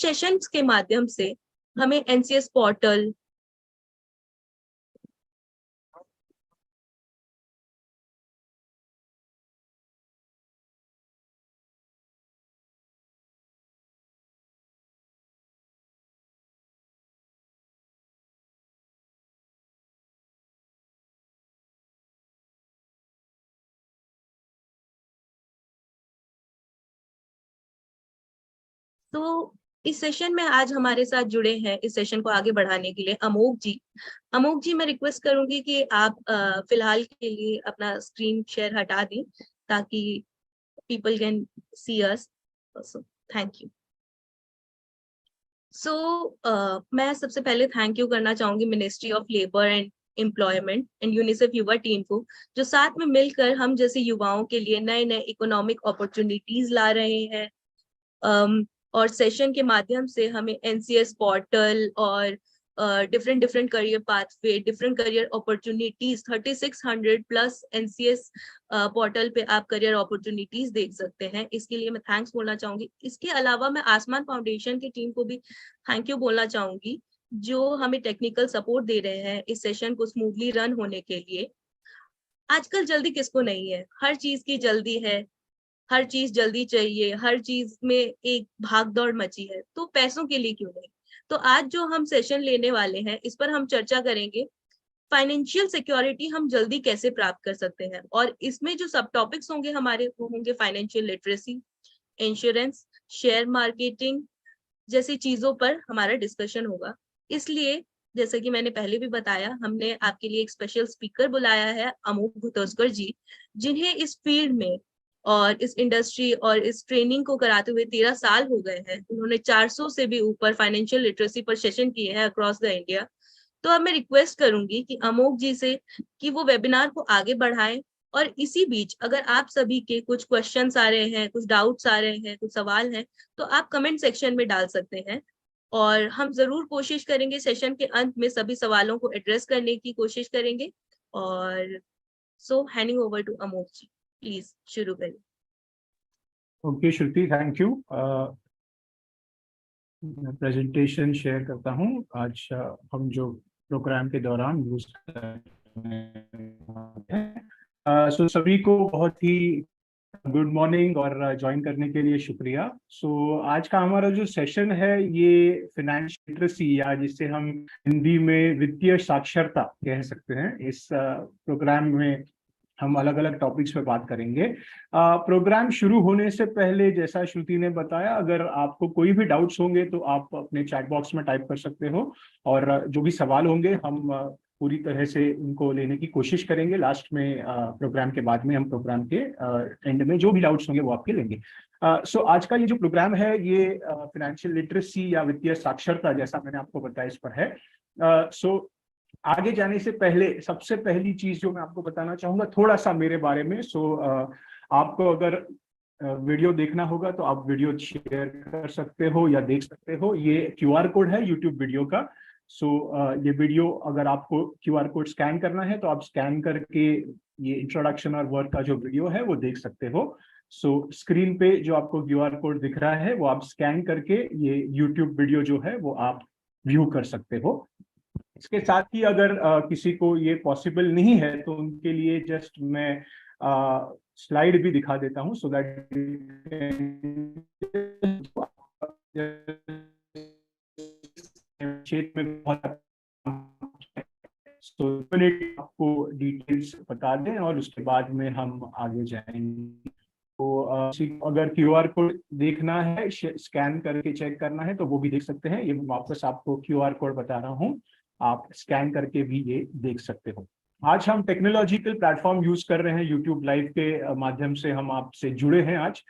Sessions के माध्यम से हमें एनसीएस पोर्टल, तो इस सेशन में आज हमारे साथ जुड़े हैं इस सेशन को आगे बढ़ाने के लिए अमोक जी। अमोक जी, मैं रिक्वेस्ट करूंगी कि आप फिलहाल के लिए अपना स्क्रीन शेयर हटा दें ताकि people can see us also. Thank you. So मैं सबसे पहले थैंक यू करना चाहूंगी ministry of labour and employment and UNICEF युवा टीम को, जो साथ में मिलकर हम जैसे युवाओं के लिए नए नए इकोनॉमिक अपॉर्चुनिटीज ला रहे हैं। और सेशन के माध्यम से हमें एनसीएस पोर्टल और different different career pathway, different career opportunities, 3600 plus NCS portal पे आप करियर अपॉर्चुनिटीज देख सकते हैं। इसके लिए मैं थैंक्स बोलना चाहूंगी। इसके अलावा मैं आसमान फाउंडेशन की टीम को भी थैंक यू बोलना चाहूंगी, जो हमें टेक्निकल सपोर्ट दे रहे हैं इस सेशन को स्मूथली रन होने के लिए। आजकल जल्दी किसको नहीं है, हर चीज की जल्दी है, हर चीज जल्दी चाहिए, हर चीज में एक भाग दौड़ मची है, तो पैसों के लिए क्यों नहीं। तो आज जो हम सेशन लेने वाले हैं इस पर हम चर्चा करेंगे फाइनेंशियल सिक्योरिटी हम जल्दी कैसे प्राप्त कर सकते हैं। और इसमें जो सब टॉपिक्स होंगे हमारे, वो होंगे financial literacy, insurance, share marketing जैसी चीजों पर हमारा डिस्कशन होगा। इसलिए जैसे कि मैंने पहले भी बताया, हमने आपके लिए एक स्पेशल स्पीकर बुलाया है, अमोक भुतोस्कर जी, जिन्हें इस फील्ड में और इस इंडस्ट्री और इस ट्रेनिंग को कराते हुए 13 साल हो गए हैं। उन्होंने 400 से भी ऊपर फाइनेंशियल लिटरेसी पर सेशन किए हैं अक्रॉस द इंडिया। तो अब मैं रिक्वेस्ट करूंगी कि अमोक जी से कि वो वेबिनार को आगे बढ़ाएं। और इसी बीच अगर आप सभी के कुछ क्वेश्चंस आ रहे हैं, कुछ डाउट्स आ रहे हैं, कुछ सवाल हैं, तो आप कमेंट सेक्शन में डाल सकते हैं और हम जरूर कोशिश करेंगे सेशन के अंत में सभी सवालों को एड्रेस करने की कोशिश करेंगे। और so handing over to Amok ji, please शुरू करें। Okay Shruti, thank you. Presentation share करता हूँ। आज हम जो प्रोग्राम के दौरान यूज सो सभी को बहुत ही गुड मॉर्निंग और ज्वाइन करने के लिए शुक्रिया। सो आज का हमारा जो सेशन है ये फाइनेंशियल लिटरेसी, या जिसे हम हिंदी में वित्तीय साक्षरता कह सकते हैं, इस प्रोग्राम में हम अलग अलग टॉपिक्स पे बात करेंगे। प्रोग्राम शुरू होने से पहले जैसा श्रुति ने बताया, अगर आपको कोई भी डाउट्स होंगे तो आप अपने चैट बॉक्स में टाइप कर सकते हो, और जो भी सवाल होंगे हम पूरी तरह से उनको लेने की कोशिश करेंगे। लास्ट में प्रोग्राम के बाद में हम प्रोग्राम के एंड में जो भी डाउट्स होंगे वो आपके लेंगे। सो आज का ये जो प्रोग्राम है ये फाइनेंशियल लिटरेसी या वित्तीय साक्षरता, जैसा मैंने आपको बताया, इस पर है। सो आगे जाने से पहले सबसे पहली चीज जो मैं आपको बताना चाहूंगा थोड़ा सा मेरे बारे में। आपको अगर वीडियो देखना होगा तो आप वीडियो शेयर कर सकते हो या देख सकते हो। ये क्यूआर कोड है यूट्यूब वीडियो का। ये वीडियो अगर आपको क्यूआर कोड स्कैन करना है तो आप स्कैन करके ये इंट्रोडक्शन और वर्क का जो वीडियो है वो देख सकते हो। स्क्रीन पे जो आपको क्यूआर कोड दिख रहा है वो आप स्कैन करके ये यूट्यूब वीडियो जो है वो आप व्यू कर सकते हो। इसके साथ ही अगर किसी को ये पॉसिबल नहीं है तो उनके लिए जस्ट मैं स्लाइड भी दिखा देता हूं, सो दैट क्षेत्र में बहुत मिनट आपको डिटेल्स बता दें और उसके बाद में हम आगे जाएंगे। तो अगर क्यूआर कोड देखना है, स्कैन करके चेक करना है, तो वो भी देख सकते हैं। ये वापस आपको क्यूआर कोड बता रहा हूँ, आप स्कैन करके भी ये देख सकते हो। आज हम टेक्नोलॉजिकल प्लेटफॉर्म यूज कर रहे हैं, यूट्यूब लाइव के माध्यम से हम आपसे जुड़े हैं आज।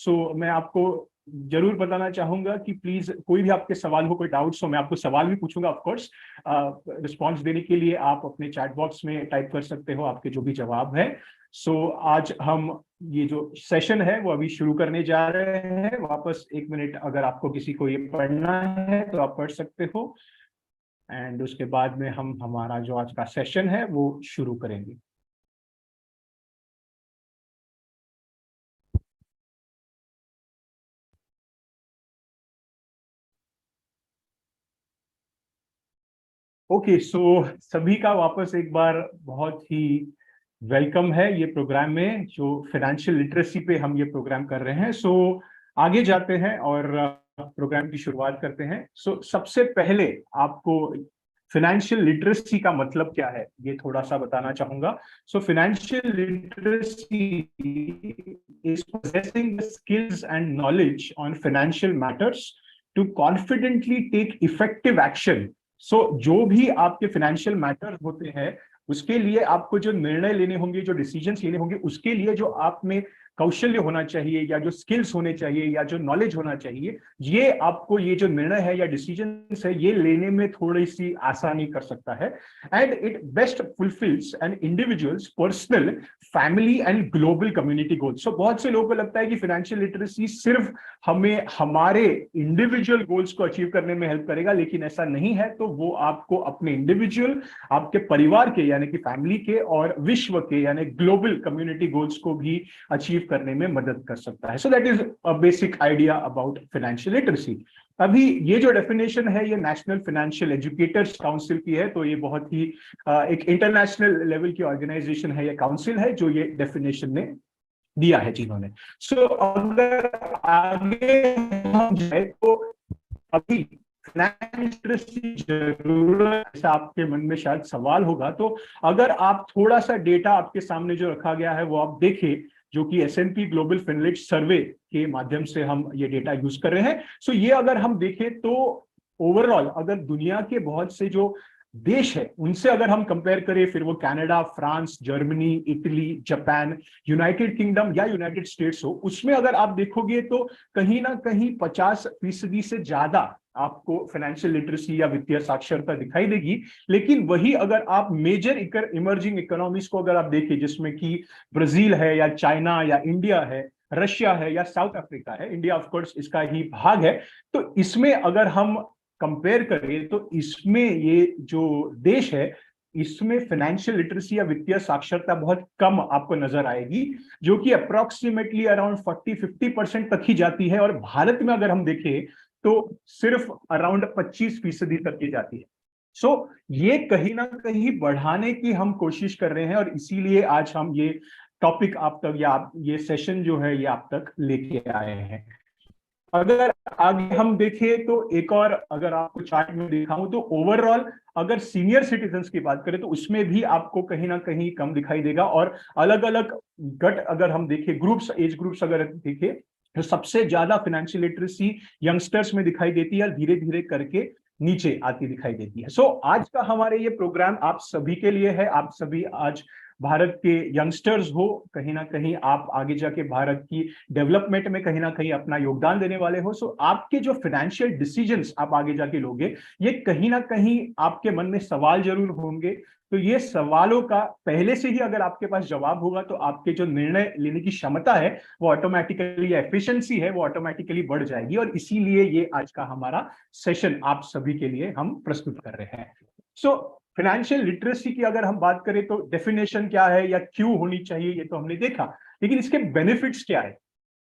मैं आपको जरूर बताना चाहूंगा कि प्लीज कोई भी आपके सवाल हो, कोई डाउट्स हो, मैं आपको सवाल भी पूछूंगा ऑफ कोर्स। रिस्पॉन्स देने के लिए आप अपने चैट बॉक्स में टाइप कर सकते हो आपके जो भी जवाब है। आज हम ये जो सेशन है वो अभी शुरू करने जा रहे हैं। वापस एक मिनट, अगर आपको किसी को ये पढ़ना है तो आप पढ़ सकते हो, एंड उसके बाद में हम हमारा जो आज का सेशन है वो शुरू करेंगे। ओके, सो सभी का वापस एक बार बहुत ही वेलकम है ये प्रोग्राम में, जो फाइनेंशियल लिटरेसी पे हम ये प्रोग्राम कर रहे हैं। सो आगे जाते हैं और प्रोग्राम की शुरुआत करते हैं। सो सबसे पहले आपको फाइनेंशियल लिटरेसी का मतलब क्या है ये थोड़ा सा बताना चाहूंगा। So financial literacy is possessing the skills and knowledge on financial matters to confidently take effective action। सो जो भी आपके फाइनेंशियल मैटर्स होते हैं उसके लिए आपको जो निर्णय लेने होंगे, जो डिसीजंस लेने होंगे, उसके लिए जो आप में कौशल्य होना चाहिए या जो स्किल्स होने चाहिए या जो नॉलेज होना चाहिए, ये आपको ये जो निर्णय है या डिसीजंस है ये लेने में थोड़ी सी आसानी कर सकता है। And it best fulfils an individual's personal, family and global community goals. So बहुत से लोगों को लगता है कि फाइनेंशियल लिटरेसी सिर्फ हमें हमारे इंडिविजुअल गोल्स को अचीव करने में हेल्प करेगा, लेकिन ऐसा नहीं है। तो वो आपको अपने इंडिविजुअल, आपके परिवार के यानी कि फैमिली के, और विश्व के यानी ग्लोबल कम्युनिटी गोल्स को भी अचीव करने में मदद कर सकता है। So that is a basic idea about financial literacy. अभी ये जो डेफिनेशन है ये नेशनल फाइनेंशियल एजुकेटर्स काउंसिल की है, तो ये बहुत ही एक इंटरनेशनल लेवल की ऑर्गेनाइजेशन है, ये काउंसिल है जो ये डेफिनेशन ने दिया है जिन्होंने। सो अगर आगे हम जाए तो अभी फाइनेंशियल जरूरत, ऐसा आपके मन में शायद सवाल होगा, तो अगर आप थोड़ा सा डेटा आपके सामने जो रखा गया है वो आप देखें, जो कि S&P ग्लोबल फिनलिस्ट सर्वे के माध्यम से हम ये डेटा यूज कर रहे हैं। सो ये अगर हम देखें तो ओवरऑल अगर दुनिया के बहुत से जो देश है उनसे अगर हम कंपेयर करें, फिर वो Canada, France, Germany, Italy, Japan, United kingdom या यूनाइटेड स्टेट्स हो, उसमें अगर आप देखोगे तो कहीं ना कहीं 50% से ज्यादा आपको फाइनेंशियल लिटरेसी या वित्तीय साक्षरता दिखाई देगी। लेकिन वही अगर आप मेजर इमर्जिंग इकोनॉमीज को अगर आप देखें, जिसमें कि ब्राजील है या चाइना या इंडिया है, रशिया है या साउथ अफ्रीका है, इंडिया ऑफ कोर्स इसका ही भाग है, तो इसमें अगर हम कंपेयर करें तो इसमें ये जो देश है इसमें फाइनेंशियल लिटरेसी या वित्तीय साक्षरता बहुत कम आपको नजर आएगी, जो कि अप्रोक्सीमेटली अराउंड 40-50% तक ही जाती है। और भारत में अगर हम देखें तो सिर्फ अराउंड 25% तक की जाती है। सो ये कहीं ना कहीं बढ़ाने की हम कोशिश कर रहे हैं, और इसीलिए आज हम ये टॉपिक आप तक या ये सेशन जो है ये आप तक लेके आए हैं। अगर आगे हम देखें तो एक और अगर आपको चार्ट में दिखाऊं तो ओवरऑल अगर सीनियर सिटीजन्स की बात करें तो उसमें भी आपको कहीं ना कहीं कम दिखाई देगा। और अलग अलग गट अगर हम देखें, ग्रुप्स, एज ग्रुप्स अगर देखें, तो सबसे ज्यादा फाइनेंशियल लिटरेसी यंगस्टर्स में दिखाई देती है, धीरे धीरे करके नीचे आती दिखाई देती है। सो आज का हमारे ये प्रोग्राम आप सभी के लिए है। आप सभी आज भारत के यंगस्टर्स हो, कहीं ना कहीं आप आगे जाके भारत की डेवलपमेंट में कहीं ना कहीं अपना योगदान देने वाले हो। सो आपके जो फाइनेंशियल डिसीजंस आप आगे जाके लोगे, ये कहीं ना कहीं आपके मन में सवाल जरूर होंगे। तो ये सवालों का पहले से ही अगर आपके पास जवाब होगा तो आपके जो निर्णय लेने की क्षमता है वो ऑटोमेटिकली, एफिशिएंसी है वो ऑटोमेटिकली बढ़ जाएगी। और इसीलिए ये आज का हमारा सेशन आप सभी के लिए हम प्रस्तुत कर रहे हैं। सो फाइनेंशियल लिटरेसी की अगर हम बात करें तो डेफिनेशन क्या है या क्यों होनी चाहिए ये तो हमने देखा, लेकिन इसके बेनिफिट्स क्या है,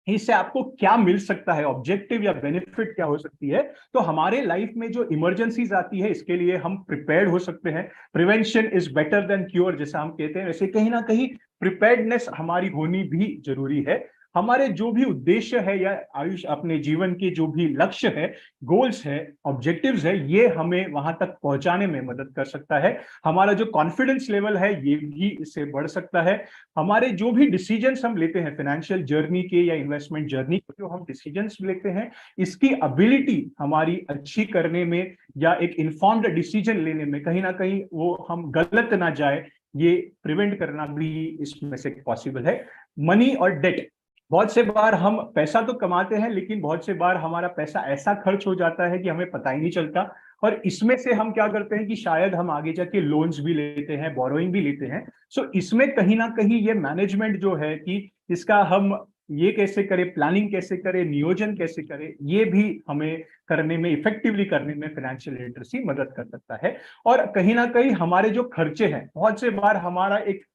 इससे आपको क्या मिल सकता है, ऑब्जेक्टिव या बेनिफिट क्या हो सकती है। तो हमारे लाइफ में जो इमरजेंसीज आती है इसके लिए हम प्रिपेयर्ड हो सकते हैं। Prevention is better than cure जैसा हम कहते हैं, वैसे कहीं ना कहीं प्रिपेयर्डनेस हमारी होनी भी जरूरी है। हमारे जो भी उद्देश्य है या आयुष अपने जीवन के जो भी लक्ष्य है, गोल्स है, ऑब्जेक्टिव्स है, ये हमें वहां तक पहुंचाने में मदद कर सकता है। हमारा जो कॉन्फिडेंस लेवल है ये भी इससे बढ़ सकता है। हमारे जो भी डिसीजंस हम लेते हैं फाइनेंशियल जर्नी के या इन्वेस्टमेंट जर्नी के, जो हम डिसीजंस लेते हैं इसकी एबिलिटी हमारी अच्छी करने में या एक इन्फॉर्म्ड डिसीजन लेने में कहीं ना कहीं वो हम गलत ना जाए, ये प्रिवेंट करना भी इसमें से पॉसिबल है। मनी और डेट, बहुत से बार हम पैसा तो कमाते हैं लेकिन बहुत से बार हमारा पैसा ऐसा खर्च हो जाता है कि हमें पता ही नहीं चलता। और इसमें से हम क्या करते हैं कि शायद हम आगे जाके लोन्स भी लेते हैं, बोरोइंग भी लेते हैं। सो इसमें कहीं ना कहीं ये मैनेजमेंट जो है कि इसका हम ये कैसे करें, प्लानिंग कैसे करें, नियोजन कैसे करें, ये भी हमें करने में, इफेक्टिवली करने में फाइनेंशियल लिटरेसी मदद कर सकता है। और कहीं ना कहीं हमारे जो खर्चे हैं, बहुत से बार हमारा एक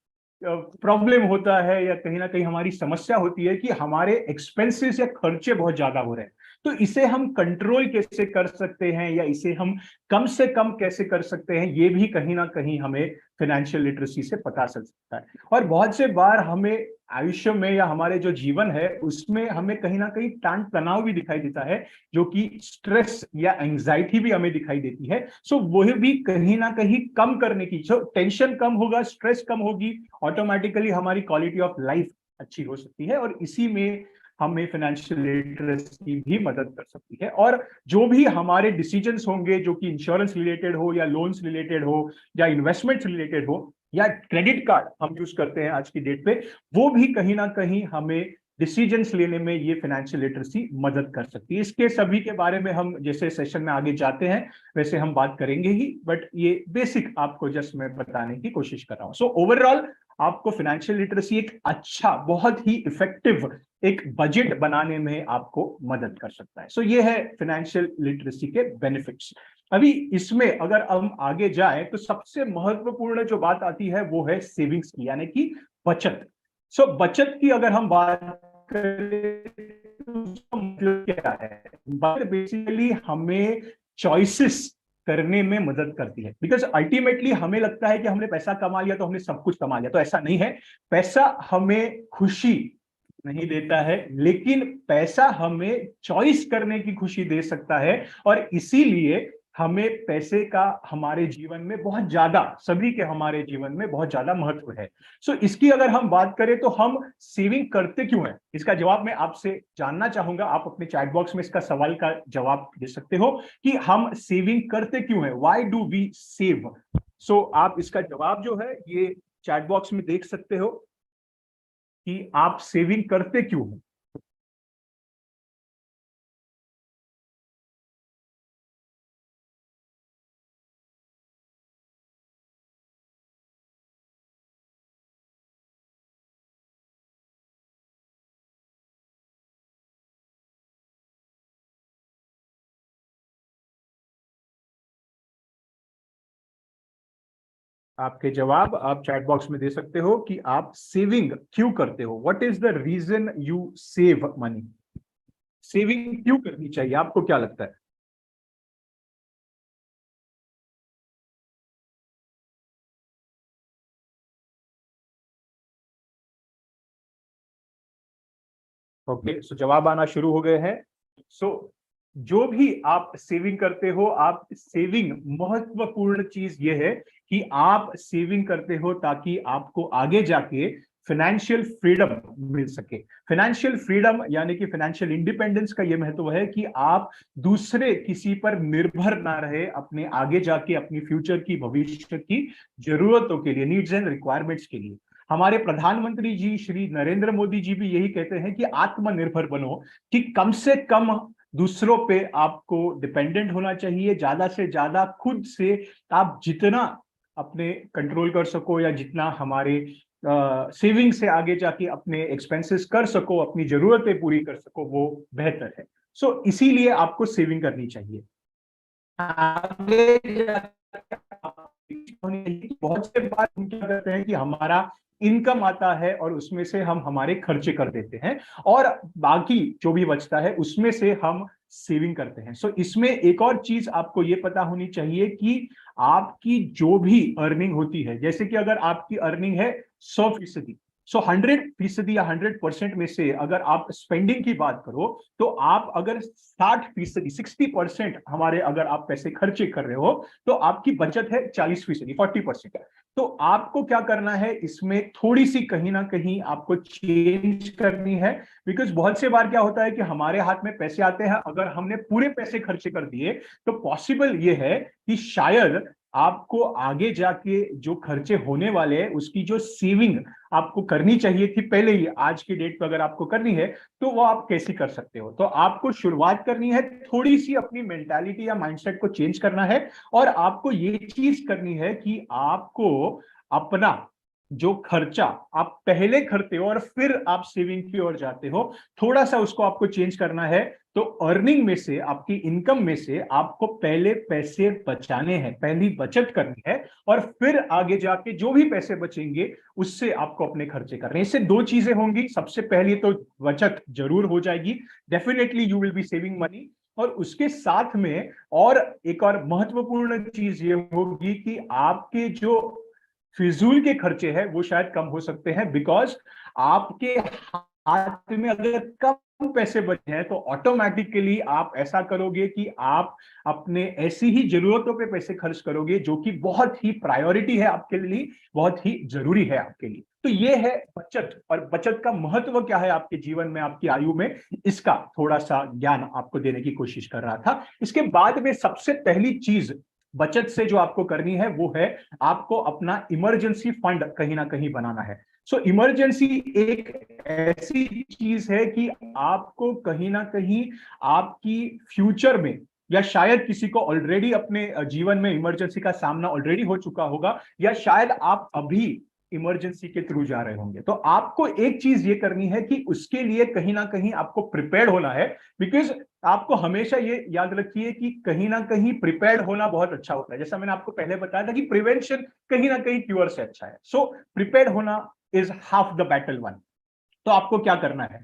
प्रॉब्लम होता है या कहीं ना कहीं हमारी समस्या होती है कि हमारे एक्सपेंसेस या खर्चे बहुत ज्यादा हो रहे हैं। तो इसे हम कंट्रोल कैसे कर सकते हैं या इसे हम कम से कम कैसे कर सकते हैं, ये भी कहीं ना कहीं हमें फाइनेंशियल लिटरेसी से पता चल सकता है। और बहुत से बार हमें आयुष्य में या हमारे जो जीवन है उसमें हमें कहीं ना कहीं तान तनाव भी दिखाई देता है, जो कि स्ट्रेस या एंजाइटी भी हमें दिखाई देती है। सो वह भी कहीं ना कहीं कम करने की, जो टेंशन कम होगा, स्ट्रेस कम होगी, ऑटोमेटिकली हमारी क्वालिटी ऑफ लाइफ अच्छी हो सकती है, और इसी में हमें फाइनेंशियल लिटरेसी भी मदद कर सकती है। और जो भी हमारे डिसीजंस होंगे, जो कि इंश्योरेंस रिलेटेड हो या लोन्स रिलेटेड हो या इन्वेस्टमेंट्स रिलेटेड हो या क्रेडिट कार्ड हम यूज करते हैं आज की डेट पे, वो भी कहीं ना कहीं हमें डिसीजंस लेने में ये फाइनेंशियल लिटरेसी मदद कर सकती है। इसके सभी के बारे में हम जैसे सेशन में आगे जाते हैं वैसे हम बात करेंगे ही, बट ये बेसिक आपको जस्ट मैं बताने की कोशिश कर रहा हूं। सो ओवरऑल आपको फाइनेंशियल लिटरेसी एक अच्छा, बहुत ही इफेक्टिव एक बजट बनाने में आपको मदद कर सकता है। सो ये है फाइनेंशियल लिटरेसी के बेनिफिट्स। अभी इसमें अगर हम आगे जाए तो सबसे महत्वपूर्ण जो बात आती है वो है सेविंग्स की, यानी कि बचत। सो बचत की अगर हम बात करें तो उसका मतलब क्या है? बचत बेसिकली हमें चॉइसेस करने में मदद करती है, बिकॉज अल्टीमेटली हमें लगता है कि हमने पैसा कमा लिया तो हमने सब कुछ कमा लिया। तो ऐसा नहीं है। पैसा हमें खुशी नहीं देता है, लेकिन पैसा हमें चॉइस करने की खुशी दे सकता है, और इसीलिए हमें पैसे का हमारे जीवन में बहुत ज्यादा, सभी के हमारे जीवन में बहुत ज्यादा महत्व है। सो इसकी अगर हम बात करें तो हम सेविंग करते क्यों हैं, इसका जवाब मैं आपसे जानना चाहूंगा। आप अपने चैट बॉक्स में इसका सवाल का जवाब दे सकते हो कि हम सेविंग करते क्यों हैं, व्हाई डू वी सेव। सो आप इसका जवाब जो है ये चैट बॉक्स में देख सकते हो कि आप सेविंग करते क्यों हैं। आपके जवाब आप चैट बॉक्स में दे सकते हो कि आप सेविंग क्यों करते हो, what is the reason you save money. Saving क्यों करनी चाहिए, आपको क्या लगता है? ओके, सो जवाब आना शुरू हो गए हैं। सो जो भी आप सेविंग करते हो, आप सेविंग, महत्वपूर्ण चीज ये है कि आप सेविंग करते हो ताकि आपको आगे जाके फाइनेंशियल फ्रीडम मिल सके। फाइनेंशियल फ्रीडम यानी कि फाइनेंशियल इंडिपेंडेंस का ये महत्व है कि आप दूसरे किसी पर निर्भर ना रहे अपने आगे जाके अपनी फ्यूचर की, भविष्य की जरूरतों के लिए, नीड्स एंड रिक्वायरमेंट्स के लिए। हमारे प्रधानमंत्री जी श्री नरेंद्र मोदी जी भी यही कहते हैं कि आत्मनिर्भर बनो, कि कम से कम दूसरों पे आपको डिपेंडेंट होना चाहिए, ज्यादा से ज्यादा खुद से आप जितना अपने कंट्रोल कर सको या जितना हमारे सेविंग से आगे जाके अपने एक्सपेंसेस कर सको, अपनी जरूरतें पूरी कर सको, वो बेहतर है। सो इसीलिए आपको सेविंग करनी चाहिए। आगे बहुत से बार हम क्या करते हैं कि हमारा इनकम आता है और उसमें से हम हमारे खर्चे कर देते हैं, और बाकी जो भी बचता है उसमें से हम सेविंग करते हैं। सो इसमें एक और चीज आपको ये पता होनी चाहिए कि आपकी जो भी अर्निंग होती है, जैसे कि अगर आपकी अर्निंग है 100%, सो 100% या 100% में से अगर आप स्पेंडिंग की बात करो तो आप अगर 60%, 60% हमारे अगर आप पैसे खर्चे कर रहे हो तो आपकी बचत है 40%, 40%। तो आपको क्या करना है, इसमें थोड़ी सी कहीं ना कहीं आपको चेंज करनी है। बिकॉज बहुत से बार क्या होता है कि हमारे हाथ में पैसे आते हैं, अगर हमने पूरे पैसे खर्चे कर दिए तो पॉसिबल ये है कि शायद आपको आगे जाके जो खर्चे होने वाले हैं उसकी जो सेविंग आपको करनी चाहिए थी पहले ही, आज की डेट पर अगर आपको करनी है तो वो आप कैसे कर सकते हो। तो आपको शुरुआत करनी है, थोड़ी सी अपनी मेंटालिटी या माइंडसेट को चेंज करना है, और आपको ये चीज करनी है कि आपको अपना जो खर्चा आप पहले करते हो और फिर आप सेविंग की ओर जाते हो, थोड़ा सा उसको आपको चेंज करना है। तो अर्निंग में से, आपकी इनकम में से आपको पहले पैसे बचाने हैं, पहली बचत करनी है, और फिर आगे जाके जो भी पैसे बचेंगे उससे आपको अपने खर्चे करने हैं। इससे दो चीजें होंगी। सबसे पहली तो बचत जरूर हो जाएगी, definitely you will be saving money. और उसके साथ में और एक और महत्वपूर्ण चीज ये होगी कि आपके जो फिजूल के खर्चे हैं वो शायद कम हो सकते हैं, बिकॉज आपके हाथ में अगर कम पैसे बचे हैं तो ऑटोमेटिकली आप ऐसा करोगे कि आप अपने ऐसी ही जरूरतों पे पैसे खर्च करोगे जो कि बहुत ही प्रायोरिटी है आपके लिए, बहुत ही जरूरी है आपके लिए। तो ये है बचत, और बचत का महत्व क्या है आपके जीवन में, आपकी आयु में, इसका थोड़ा सा ज्ञान आपको देने की कोशिश कर रहा था। इसके बाद में सबसे पहली चीज बचत से जो आपको करनी है वो है आपको अपना इमरजेंसी फंड कहीं ना कहीं बनाना है। सो इमरजेंसी एक ऐसी चीज है कि आपको कहीं ना कहीं आपकी फ्यूचर में, या शायद किसी को ऑलरेडी अपने जीवन में इमरजेंसी का सामना ऑलरेडी हो चुका होगा, या शायद आप अभी इमरजेंसी के थ्रू जा रहे होंगे, तो आपको एक चीज ये करनी है कि उसके लिए कहीं ना कहीं आपको प्रिपेयर्ड होना है। बिकॉज आपको हमेशा ये याद रखिए कि कहीं ना कहीं प्रिपेयर्ड होना बहुत अच्छा होता है। जैसा मैंने आपको पहले बताया था कि प्रिवेंशन कहीं ना कहीं क्योर से अच्छा है। सो प्रिपेयर्ड होना is half the battle one. तो आपको क्या करना है,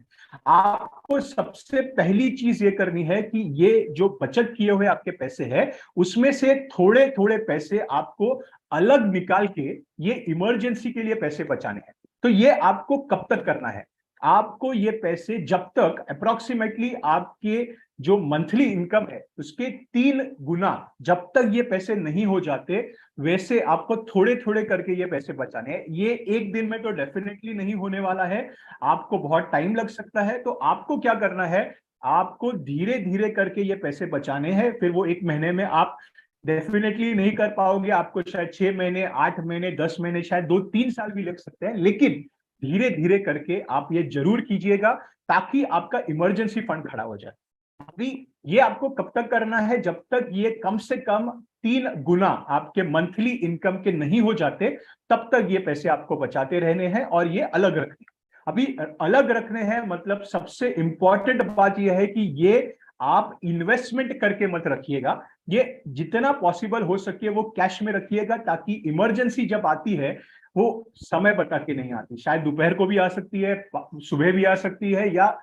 आपको सबसे पहली चीज ये करनी है कि ये जो बचत किए हुए आपके पैसे हैं उसमें से थोड़े थोड़े पैसे आपको अलग निकाल के ये इमरजेंसी के लिए पैसे बचाने हैं। तो ये आपको कब तक करना है, आपको ये पैसे जब तक अप्रोक्सीमेटली आपके जो मंथली इनकम है उसके 3 गुना जब तक ये पैसे नहीं हो जाते, वैसे आपको थोड़े थोड़े करके ये पैसे बचाने हैं। ये एक दिन में तो डेफिनेटली नहीं होने वाला है, आपको बहुत टाइम लग सकता है। तो आपको क्या करना है, आपको धीरे धीरे करके ये पैसे बचाने हैं। फिर वो 1 महीने में आप डेफिनेटली नहीं कर पाओगे, आपको शायद 6 महीने, 8 महीने, 10 महीने, शायद 2-3 साल भी लग सकते हैं, लेकिन धीरे धीरे करके आप ये जरूर कीजिएगा ताकि आपका इमरजेंसी फंड खड़ा हो जाए। अभी ये आपको कब तक करना है, जब तक ये कम से कम 3 गुना आपके मंथली इनकम के नहीं हो जाते, तब तक ये पैसे आपको बचाते रहने हैं और ये अलग रखने। अभी अलग रखने हैं मतलब सबसे इंपॉर्टेंट बात यह है कि ये आप इन्वेस्टमेंट करके मत रखिएगा, ये जितना पॉसिबल हो सके वो कैश में रखिएगा, ताकि इमरजेंसी जब आती है वो समय बता के नहीं आती। शायद दोपहर को भी आ सकती है, सुबह भी आ सकती है, या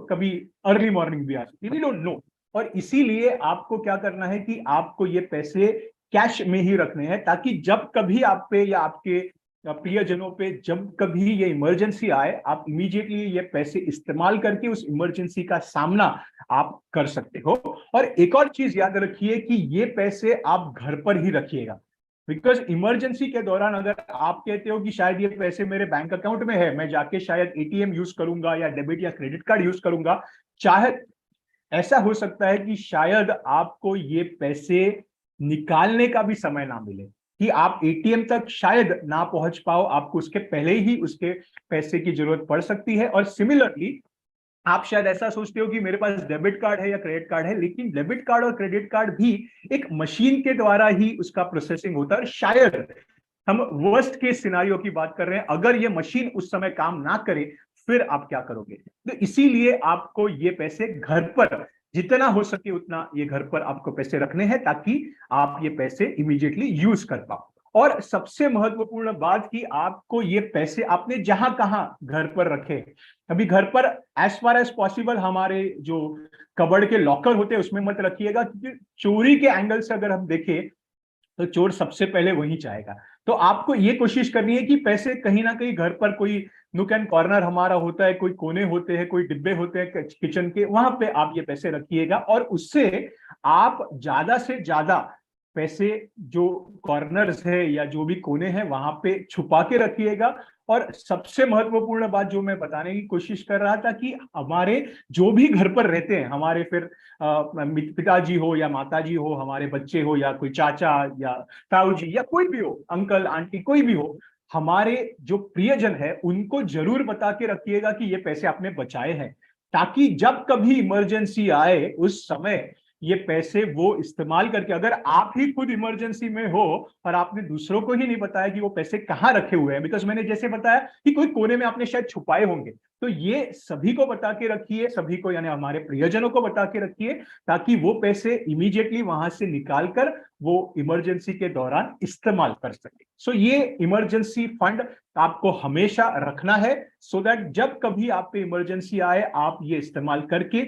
कभी अर्ली मॉर्निंग भी आ सकती है, वी डोंट नो। और इसीलिए आपको क्या करना है कि आपको ये पैसे कैश में ही रखने हैं, ताकि जब कभी आप पे या आपके प्रियजनों पे जब कभी ये इमरजेंसी आए, आप इमीडिएटली ये पैसे इस्तेमाल करके उस इमरजेंसी का सामना आप कर सकते हो। और एक और चीज याद रखिए कि ये पैसे आप घर पर ही रखिएगा, बिकॉज इमरजेंसी के दौरान अगर आप कहते हो कि शायद ये पैसे मेरे बैंक अकाउंट में है, मैं जाके शायद एटीएम यूज करूंगा या डेबिट या क्रेडिट कार्ड यूज करूंगा, चाहे ऐसा हो सकता है कि शायद आपको ये पैसे निकालने का भी समय ना मिले, कि आप एटीएम तक शायद ना पहुंच पाओ, आपको उसके पहले ही उसके पैसे की जरूरत पड़ सकती है। और सिमिलरली आप शायद ऐसा सोचते हो कि मेरे पास डेबिट कार्ड है या क्रेडिट कार्ड है, लेकिन डेबिट कार्ड और क्रेडिट कार्ड भी एक मशीन के द्वारा ही उसका प्रोसेसिंग होता है। शायद हम वर्स्ट केस सिनारियो की बात कर रहे हैं, अगर ये मशीन उस समय काम ना करे फिर आप क्या करोगे। तो इसीलिए आपको ये पैसे घर पर जितना हो सके उतना ये घर पर आपको पैसे रखने हैं, ताकि आप ये पैसे इमीडिएटली यूज कर पाओ। और सबसे महत्वपूर्ण बात कि आपको ये पैसे आपने जहां कहां घर पर रखे, अभी घर पर एज फार एज पॉसिबल हमारे जो कबर्ड के लॉकर होते हैं उसमें मत रखिएगा, क्योंकि चोरी के एंगल से अगर हम देखें तो चोर सबसे पहले वही चाहेगा। तो आपको ये कोशिश करनी है कि पैसे कहीं ना कहीं घर पर कोई नुक एंड कॉर्नर हमारा होता है, कोई कोने होते हैं, कोई डिब्बे होते हैं किचन के, वहां पे आप ये पैसे रखिएगा। और उससे आप ज्यादा से ज्यादा पैसे जो कॉर्नर्स है या जो भी कोने हैं वहां पे छुपा के रखिएगा। और सबसे महत्वपूर्ण बात जो मैं बताने की कोशिश कर रहा था कि हमारे जो भी घर पर रहते हैं, हमारे फिर पिताजी हो या माताजी हो, हमारे बच्चे हो या कोई चाचा या ताऊ जी या कोई भी हो, अंकल आंटी कोई भी हो, हमारे जो प्रियजन है उनको जरूर बता के रखिएगा कि ये पैसे आपने बचाए हैं, ताकि जब कभी इमरजेंसी आए उस समय ये पैसे वो इस्तेमाल करके, अगर आप ही खुद इमरजेंसी में हो और आपने दूसरों को ही नहीं बताया कि वो पैसे कहाँ रखे हुए हैं, बिकॉज मैंने जैसे बताया कि कोई कोने में आपने शायद छुपाए होंगे, तो ये सभी को बता के रखिए, सभी को यानी हमारे प्रियजनों को बता के रखिए, ताकि वो पैसे इमीडिएटली वहां से निकाल कर वो इमरजेंसी के दौरान इस्तेमाल कर सके। सो ये इमरजेंसी फंड आपको हमेशा रखना है, सो दैट जब कभी आप पे इमरजेंसी आए आप ये इस्तेमाल करके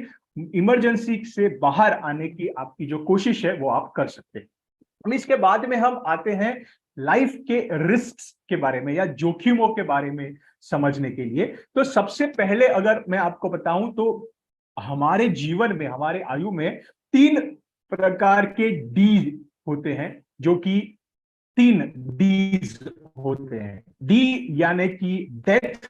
इमरजेंसी से बाहर आने की आपकी जो कोशिश है वो आप कर सकते हैं। इसके बाद में हम आते हैं लाइफ के रिस्क के बारे में या जोखिमों के बारे में समझने के लिए। तो सबसे पहले अगर मैं आपको बताऊं तो हमारे जीवन में, हमारे आयु में 3 प्रकार के डी होते हैं, जो कि 3 डीज होते हैं। डी यानी कि डेथ,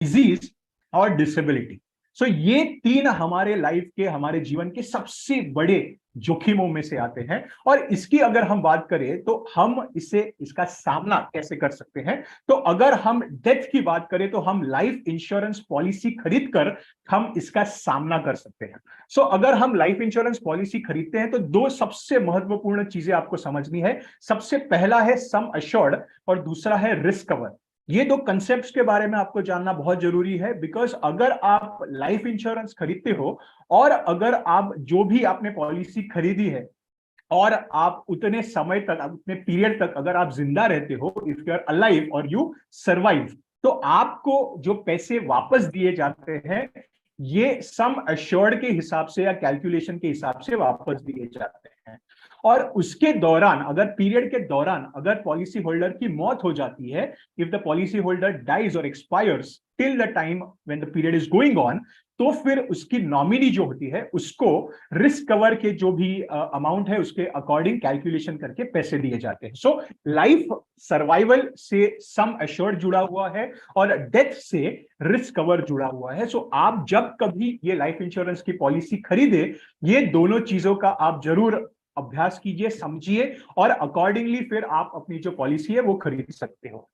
डिजीज और डिसेबिलिटी। सो ये 3 हमारे लाइफ के, हमारे जीवन के सबसे बड़े जोखिमों में से आते हैं। और इसकी अगर हम बात करें तो हम इसका सामना कैसे कर सकते हैं। तो अगर हम डेथ की बात करें तो हम लाइफ इंश्योरेंस पॉलिसी खरीद कर हम इसका सामना कर सकते हैं। सो अगर हम लाइफ इंश्योरेंस पॉलिसी खरीदते हैं तो 2 सबसे महत्वपूर्ण चीजें आपको समझनी है। सबसे पहला है सम अश्योर्ड और दूसरा है रिस्क कवर। ये 2 कंसेप्ट्स के बारे में आपको जानना बहुत जरूरी है, बिकॉज अगर आप लाइफ इंश्योरेंस खरीदते हो और अगर आप जो भी आपने पॉलिसी खरीदी है और आप उतने समय तक, उतने पीरियड तक अगर आप जिंदा रहते हो, इफ यू आर अलाइव और यू सर्वाइव, तो आपको जो पैसे वापस दिए जाते हैं ये सम अश्योर्ड के हिसाब से या कैलकुलेशन के हिसाब से वापस दिए जाते हैं। और उसके दौरान, अगर पीरियड के दौरान अगर पॉलिसी होल्डर की मौत हो जाती है, if the policy holder dies और expires till the time when the period is going on, तो फिर उसकी नॉमिनी जो होती है उसको रिस्क कवर के जो भी अमाउंट है उसके अकॉर्डिंग कैलकुलेशन करके पैसे दिए जाते हैं। सो लाइफ सर्वाइवल से सम अश्योर्ड जुड़ा हुआ है और डेथ से रिस्क कवर जुड़ा हुआ है। सो आप जब कभी ये लाइफ इंश्योरेंस की पॉलिसी खरीदे, ये दोनों चीजों का आप जरूर अभ्यास कीजिए, समझिए और अकॉर्डिंगली फिर आप अपनी जो पॉलिसी है वो खरीद सकते हो।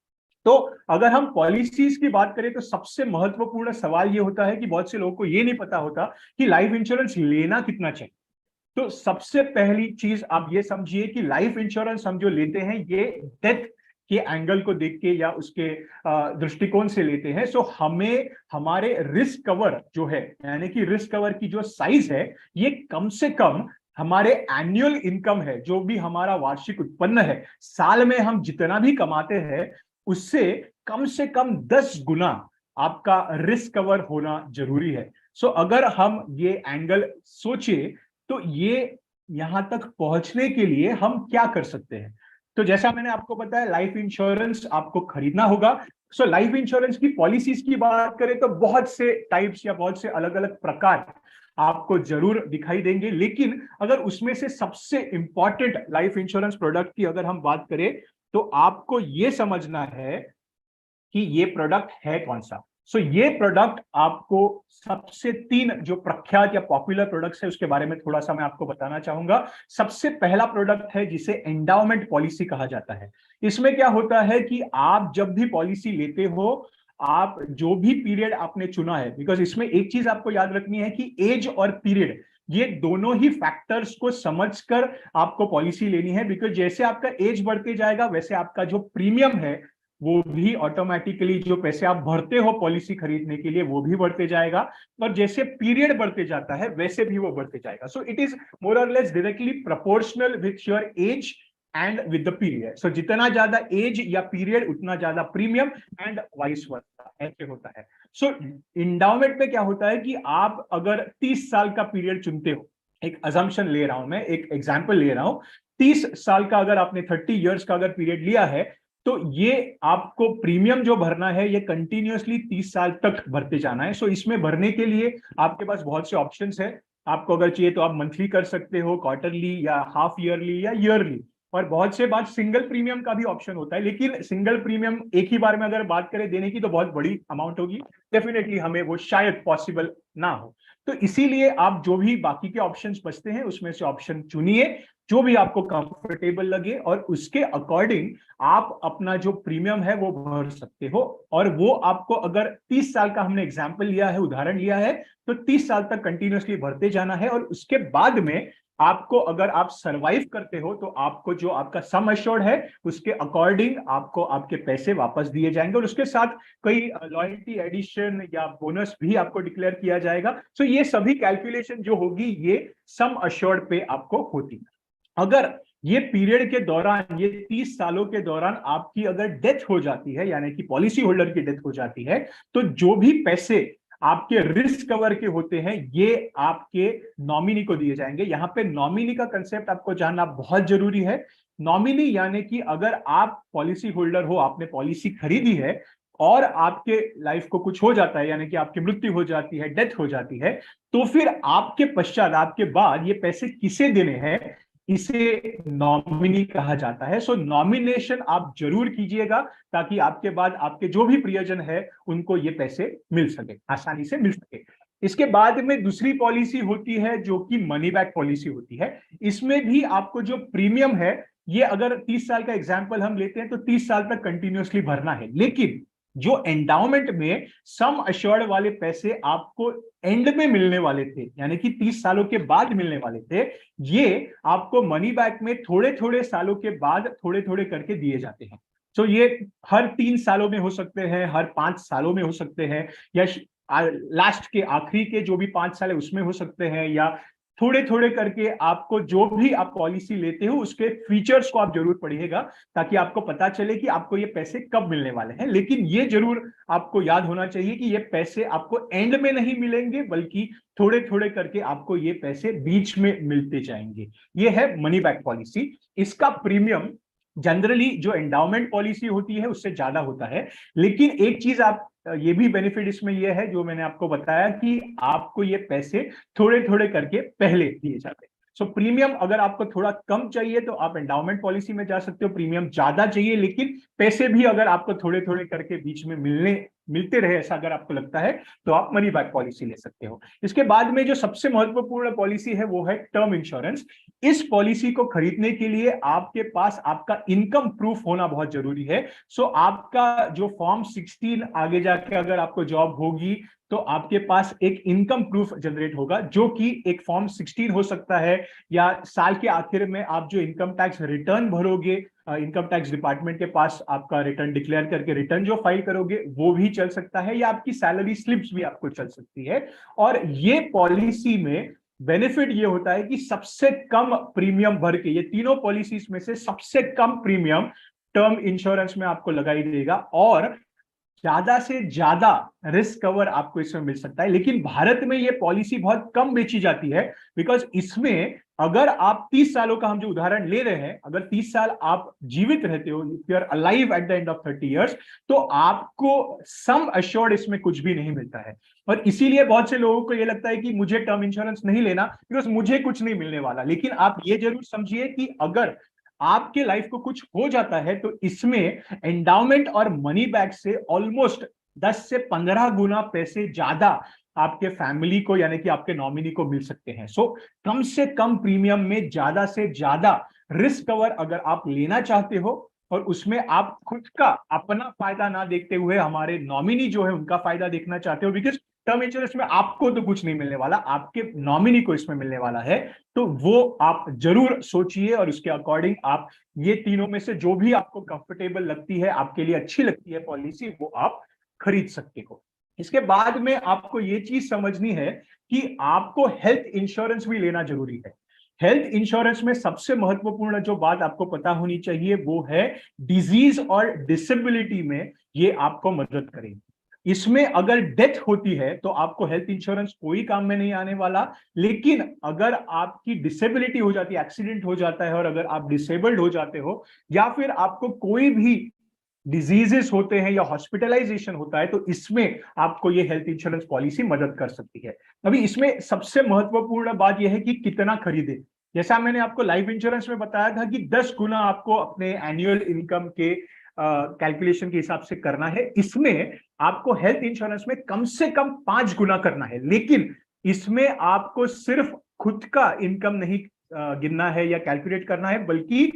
तो अगर हम पॉलिसीज की बात करें तो सबसे महत्वपूर्ण सवाल ये होता है कि बहुत से लोगों को ये नहीं पता होता कि लाइफ इंश्योरेंस लेना कितना चाहिए। तो सबसे पहली चीज आप ये समझिए कि लाइफ इंश्योरेंस हम जो लेते हैं ये डेथ के एंगल को देख के या उसके दृष्टिकोण से लेते हैं। सो हमें हमारे रिस्क कवर जो है, यानी कि रिस्क कवर की जो साइज है, ये कम से कम हमारे एनुअल इनकम है, जो भी हमारा वार्षिक उत्पन्न है, साल में हम जितना भी कमाते हैं उससे कम से कम 10 गुना आपका रिस्क कवर होना जरूरी है। सो अगर हम ये एंगल सोचे तो ये यहां तक पहुंचने के लिए हम क्या कर सकते हैं। तो जैसा मैंने आपको बताया, लाइफ इंश्योरेंस आपको खरीदना होगा। सो लाइफ इंश्योरेंस की पॉलिसीज की बात करें तो बहुत से टाइप्स या बहुत से अलग अलग प्रकार आपको जरूर दिखाई देंगे, लेकिन अगर उसमें से सबसे इंपॉर्टेंट लाइफ इंश्योरेंस प्रोडक्ट की अगर हम बात करें तो आपको यह समझना है कि ये प्रोडक्ट है कौन सा। सो ये प्रोडक्ट आपको सबसे 3 जो प्रख्यात या पॉपुलर प्रोडक्ट्स है उसके बारे में थोड़ा सा मैं आपको बताना चाहूंगा। सबसे पहला प्रोडक्ट है जिसे एंडाउमेंट पॉलिसी कहा जाता है। इसमें क्या होता है कि आप जब भी पॉलिसी लेते हो, आप जो भी पीरियड आपने चुना है, बिकॉज इसमें एक चीज आपको याद रखनी है कि एज और पीरियड ये दोनों ही फैक्टर्स को समझकर आपको पॉलिसी लेनी है, बिकॉज जैसे आपका एज बढ़ते जाएगा वैसे आपका जो प्रीमियम है वो भी ऑटोमेटिकली, जो पैसे आप भरते हो पॉलिसी खरीदने के लिए वो भी बढ़ते जाएगा, और जैसे पीरियड बढ़ते जाता है वैसे भी वो बढ़ते जाएगा। सो इट इज मोर और less directly proportional with your age and with the period. So जितना ज्यादा एज या पीरियड उतना ज्यादा प्रीमियम एंड वाइस वर्सा, ऐसे होता है। सो इंडाउमेंट में क्या होता है कि आप अगर 30 साल का पीरियड चुनते हो, एक अजम्पशन ले रहा हूं मैं, एक एग्जाम्पल ले रहा हूं, 30 साल का अगर आपने 30 इयर्स का अगर पीरियड लिया है तो ये आपको प्रीमियम जो भरना है ये कंटिन्यूअसली 30 साल तक भरते जाना है। सो इसमें भरने के लिए आपके पास बहुत से ऑप्शंस है। आपको अगर चाहिए तो आप मंथली कर सकते हो, क्वार्टरली या हाफ ईयरली या ईयरली, और बहुत से बात सिंगल प्रीमियम का भी ऑप्शन होता है। लेकिन सिंगल प्रीमियम एक ही बार में अगर बात करें देने की तो बहुत बड़ी अमाउंट होगी, डेफिनेटली हमें वो शायद पॉसिबल ना हो। तो इसीलिए आप जो भी बाकी के ऑप्शंस बचते हैं उसमें से ऑप्शन चुनिए जो भी आपको कंफर्टेबल लगे, और उसके अकॉर्डिंग आप अपना जो प्रीमियम है वो भर सकते हो। और वो आपको अगर 30 साल का हमने एग्जाम्पल लिया है, उदाहरण लिया है, तो 30 साल तक कंटिन्यूअसली भरते जाना है। और उसके बाद में आपको, अगर आप सरवाइव करते हो, तो आपको जो आपका सम एश्योर्ड है उसके अकॉर्डिंग आपको आपके पैसे वापस दिए जाएंगे, और उसके साथ कोई लॉयल्टी एडिशन या बोनस भी आपको डिक्लेयर किया जाएगा। सो ये सभी कैलकुलेशन जो होगी ये सम एश्योर्ड पे आपको होती है। अगर ये पीरियड के दौरान, ये 30 सालों के दौरान आपकी अगर डेथ हो जाती है, यानी कि पॉलिसी होल्डर की डेथ हो जाती है, तो जो भी पैसे आपके रिस्क कवर के होते हैं ये आपके नॉमिनी को दिए जाएंगे। यहां पे नॉमिनी का कंसेप्ट आपको जानना बहुत जरूरी है। नॉमिनी यानी कि अगर आप पॉलिसी होल्डर हो, आपने पॉलिसी खरीदी है और आपके लाइफ को कुछ हो जाता है, यानी कि आपकी मृत्यु हो जाती है, डेथ हो जाती है, तो फिर आपके पश्चात, आपके बाद ये पैसे किसे देने हैं, इसे नॉमिनी कहा जाता है। सो नॉमिनेशन आप जरूर कीजिएगा, ताकि आपके बाद आपके जो भी प्रियजन है उनको ये पैसे मिल सके, आसानी से मिल सके। इसके बाद में दूसरी पॉलिसी होती है जो कि मनी बैक पॉलिसी होती है। इसमें भी आपको जो प्रीमियम है, ये अगर 30 साल का एग्जाम्पल हम लेते हैं तो 30 साल तक कंटिन्यूअसली भरना है। लेकिन जो एंडाउमेंट में सम अश्योर्ड वाले पैसे आपको एंड में मिलने वाले थे, यानी कि 30 सालों के बाद मिलने वाले थे, ये आपको मनी बैक में थोड़े थोड़े सालों के बाद थोड़े थोड़े करके दिए जाते हैं। तो ये हर 3 सालों में हो सकते हैं, हर 5 सालों में हो सकते हैं, या लास्ट के आखिरी के जो भी 5 साल है उसमें हो सकते हैं, या थोड़े थोड़े करके आपको जो भी आप पॉलिसी लेते हो उसके फीचर्स को आप जरूर पढ़िएगा, ताकि आपको पता चले कि आपको ये पैसे कब मिलने वाले हैं। लेकिन ये जरूर आपको याद होना चाहिए कि ये पैसे आपको एंड में नहीं मिलेंगे, बल्कि थोड़े थोड़े करके आपको ये पैसे बीच में मिलते जाएंगे। ये है मनी बैक पॉलिसी। इसका प्रीमियम जनरली जो एंडाउमेंट पॉलिसी होती है उससे ज्यादा होता है। लेकिन एक चीज आप, ये भी बेनिफिट इसमें ये है जो मैंने आपको बताया, कि आपको ये पैसे थोड़े थोड़े करके पहले दिए जाते हैं। सो प्रीमियम अगर आपको थोड़ा कम चाहिए तो आप एंडाउमेंट पॉलिसी में जा सकते हो। प्रीमियम ज्यादा चाहिए लेकिन पैसे भी अगर आपको थोड़े थोड़े करके बीच में मिलते रहे, ऐसा अगर आपको लगता है, तो आप मनी बैक पॉलिसी ले सकते हो। इसके बाद में जो सबसे महत्वपूर्ण पॉलिसी है वो है टर्म इंश्योरेंस। इस पॉलिसी को खरीदने के लिए आपके पास आपका इनकम प्रूफ होना बहुत जरूरी है। सो आपका जो फॉर्म 16 आगे जाके अगर आपको जॉब होगी तो आपके पास एक इनकम प्रूफ जनरेट होगा, जो कि एक फॉर्म 16 हो सकता है, या साल के आखिर में आप जो इनकम टैक्स रिटर्न भरोगे, इनकम टैक्स डिपार्टमेंट के पास आपका रिटर्न डिक्लेयर करके रिटर्न जो फाइल करोगे वो भी चल सकता है, या आपकी सैलरी स्लिप्स भी आपको चल सकती है। और ये पॉलिसी में बेनिफिट ये होता है कि सबसे कम प्रीमियम भर के, ये तीनों पॉलिसीज में से सबसे कम प्रीमियम टर्म इंश्योरेंस में आपको लगाई देगा, और ज्यादा से ज्यादा रिस्क कवर आपको इसमें मिल सकता है। लेकिन भारत में ये पॉलिसी बहुत कम बेची जाती है, बिकॉज इसमें अगर आप 30 सालों का हम जो उदाहरण ले रहे हैं, अगर 30 साल आप जीवित रहते हो, you are alive at the end of 30 years, तो आपको सम अश्योर्ड इसमें कुछ भी नहीं मिलता है। और इसीलिए बहुत से लोगों को ये लगता है कि मुझे टर्म इंश्योरेंस नहीं लेना बिकॉज मुझे कुछ नहीं मिलने वाला। लेकिन आप ये जरूर समझिए कि अगर आपके लाइफ को कुछ हो जाता है तो इसमें एंडाउमेंट और मनी बैक से ऑलमोस्ट 10 से 15 गुना पैसे ज्यादा आपके फैमिली को, यानी कि आपके नॉमिनी को मिल सकते हैं। सो कम से कम प्रीमियम में ज्यादा से ज्यादा रिस्क कवर अगर आप लेना चाहते हो, और उसमें आप खुद का अपना फायदा ना देखते हुए हमारे नॉमिनी जो है उनका फायदा देखना चाहते हो, बिकॉज टर्म इंश्योरेंस में आपको तो कुछ नहीं मिलने वाला, आपके नॉमिनी को इसमें मिलने वाला है, तो वो आप जरूर सोचिए और उसके अकॉर्डिंग आप ये तीनों में से जो भी आपको कंफर्टेबल लगती है, आपके लिए अच्छी लगती है पॉलिसी, वो आप खरीद सकते हो। इसके बाद में आपको ये चीज समझनी है कि आपको हेल्थ इंश्योरेंस भी लेना जरूरी है। हेल्थ इंश्योरेंस में सबसे महत्वपूर्ण जो बात आपको पता होनी चाहिए वो है डिजीज और डिसेबिलिटी में ये आपको मदद करेगी। इसमें अगर डेथ होती है तो आपको हेल्थ इंश्योरेंस कोई काम में नहीं आने वाला, लेकिन अगर आपकी डिसेबिलिटी हो जाती है, एक्सीडेंट हो जाता है, और अगर आप डिसेबल्ड हो जाते हो, या फिर आपको कोई भी डिजीजेस होते हैं या हॉस्पिटलाइजेशन होता है, तो इसमें आपको ये हेल्थ इंश्योरेंस पॉलिसी मदद कर सकती है। अभी इसमें सबसे महत्वपूर्ण बात यह है कि कितना खरीदे। जैसा मैंने आपको लाइफ इंश्योरेंस में बताया था कि 10 गुना आपको अपने एनुअल इनकम के कैलकुलेशन के हिसाब से करना है, इसमें आपको हेल्थ इंश्योरेंस में कम से कम 5 गुना करना है। लेकिन इसमें आपको सिर्फ खुद का इनकम नहीं गिनना है या कैलकुलेट करना है, बल्कि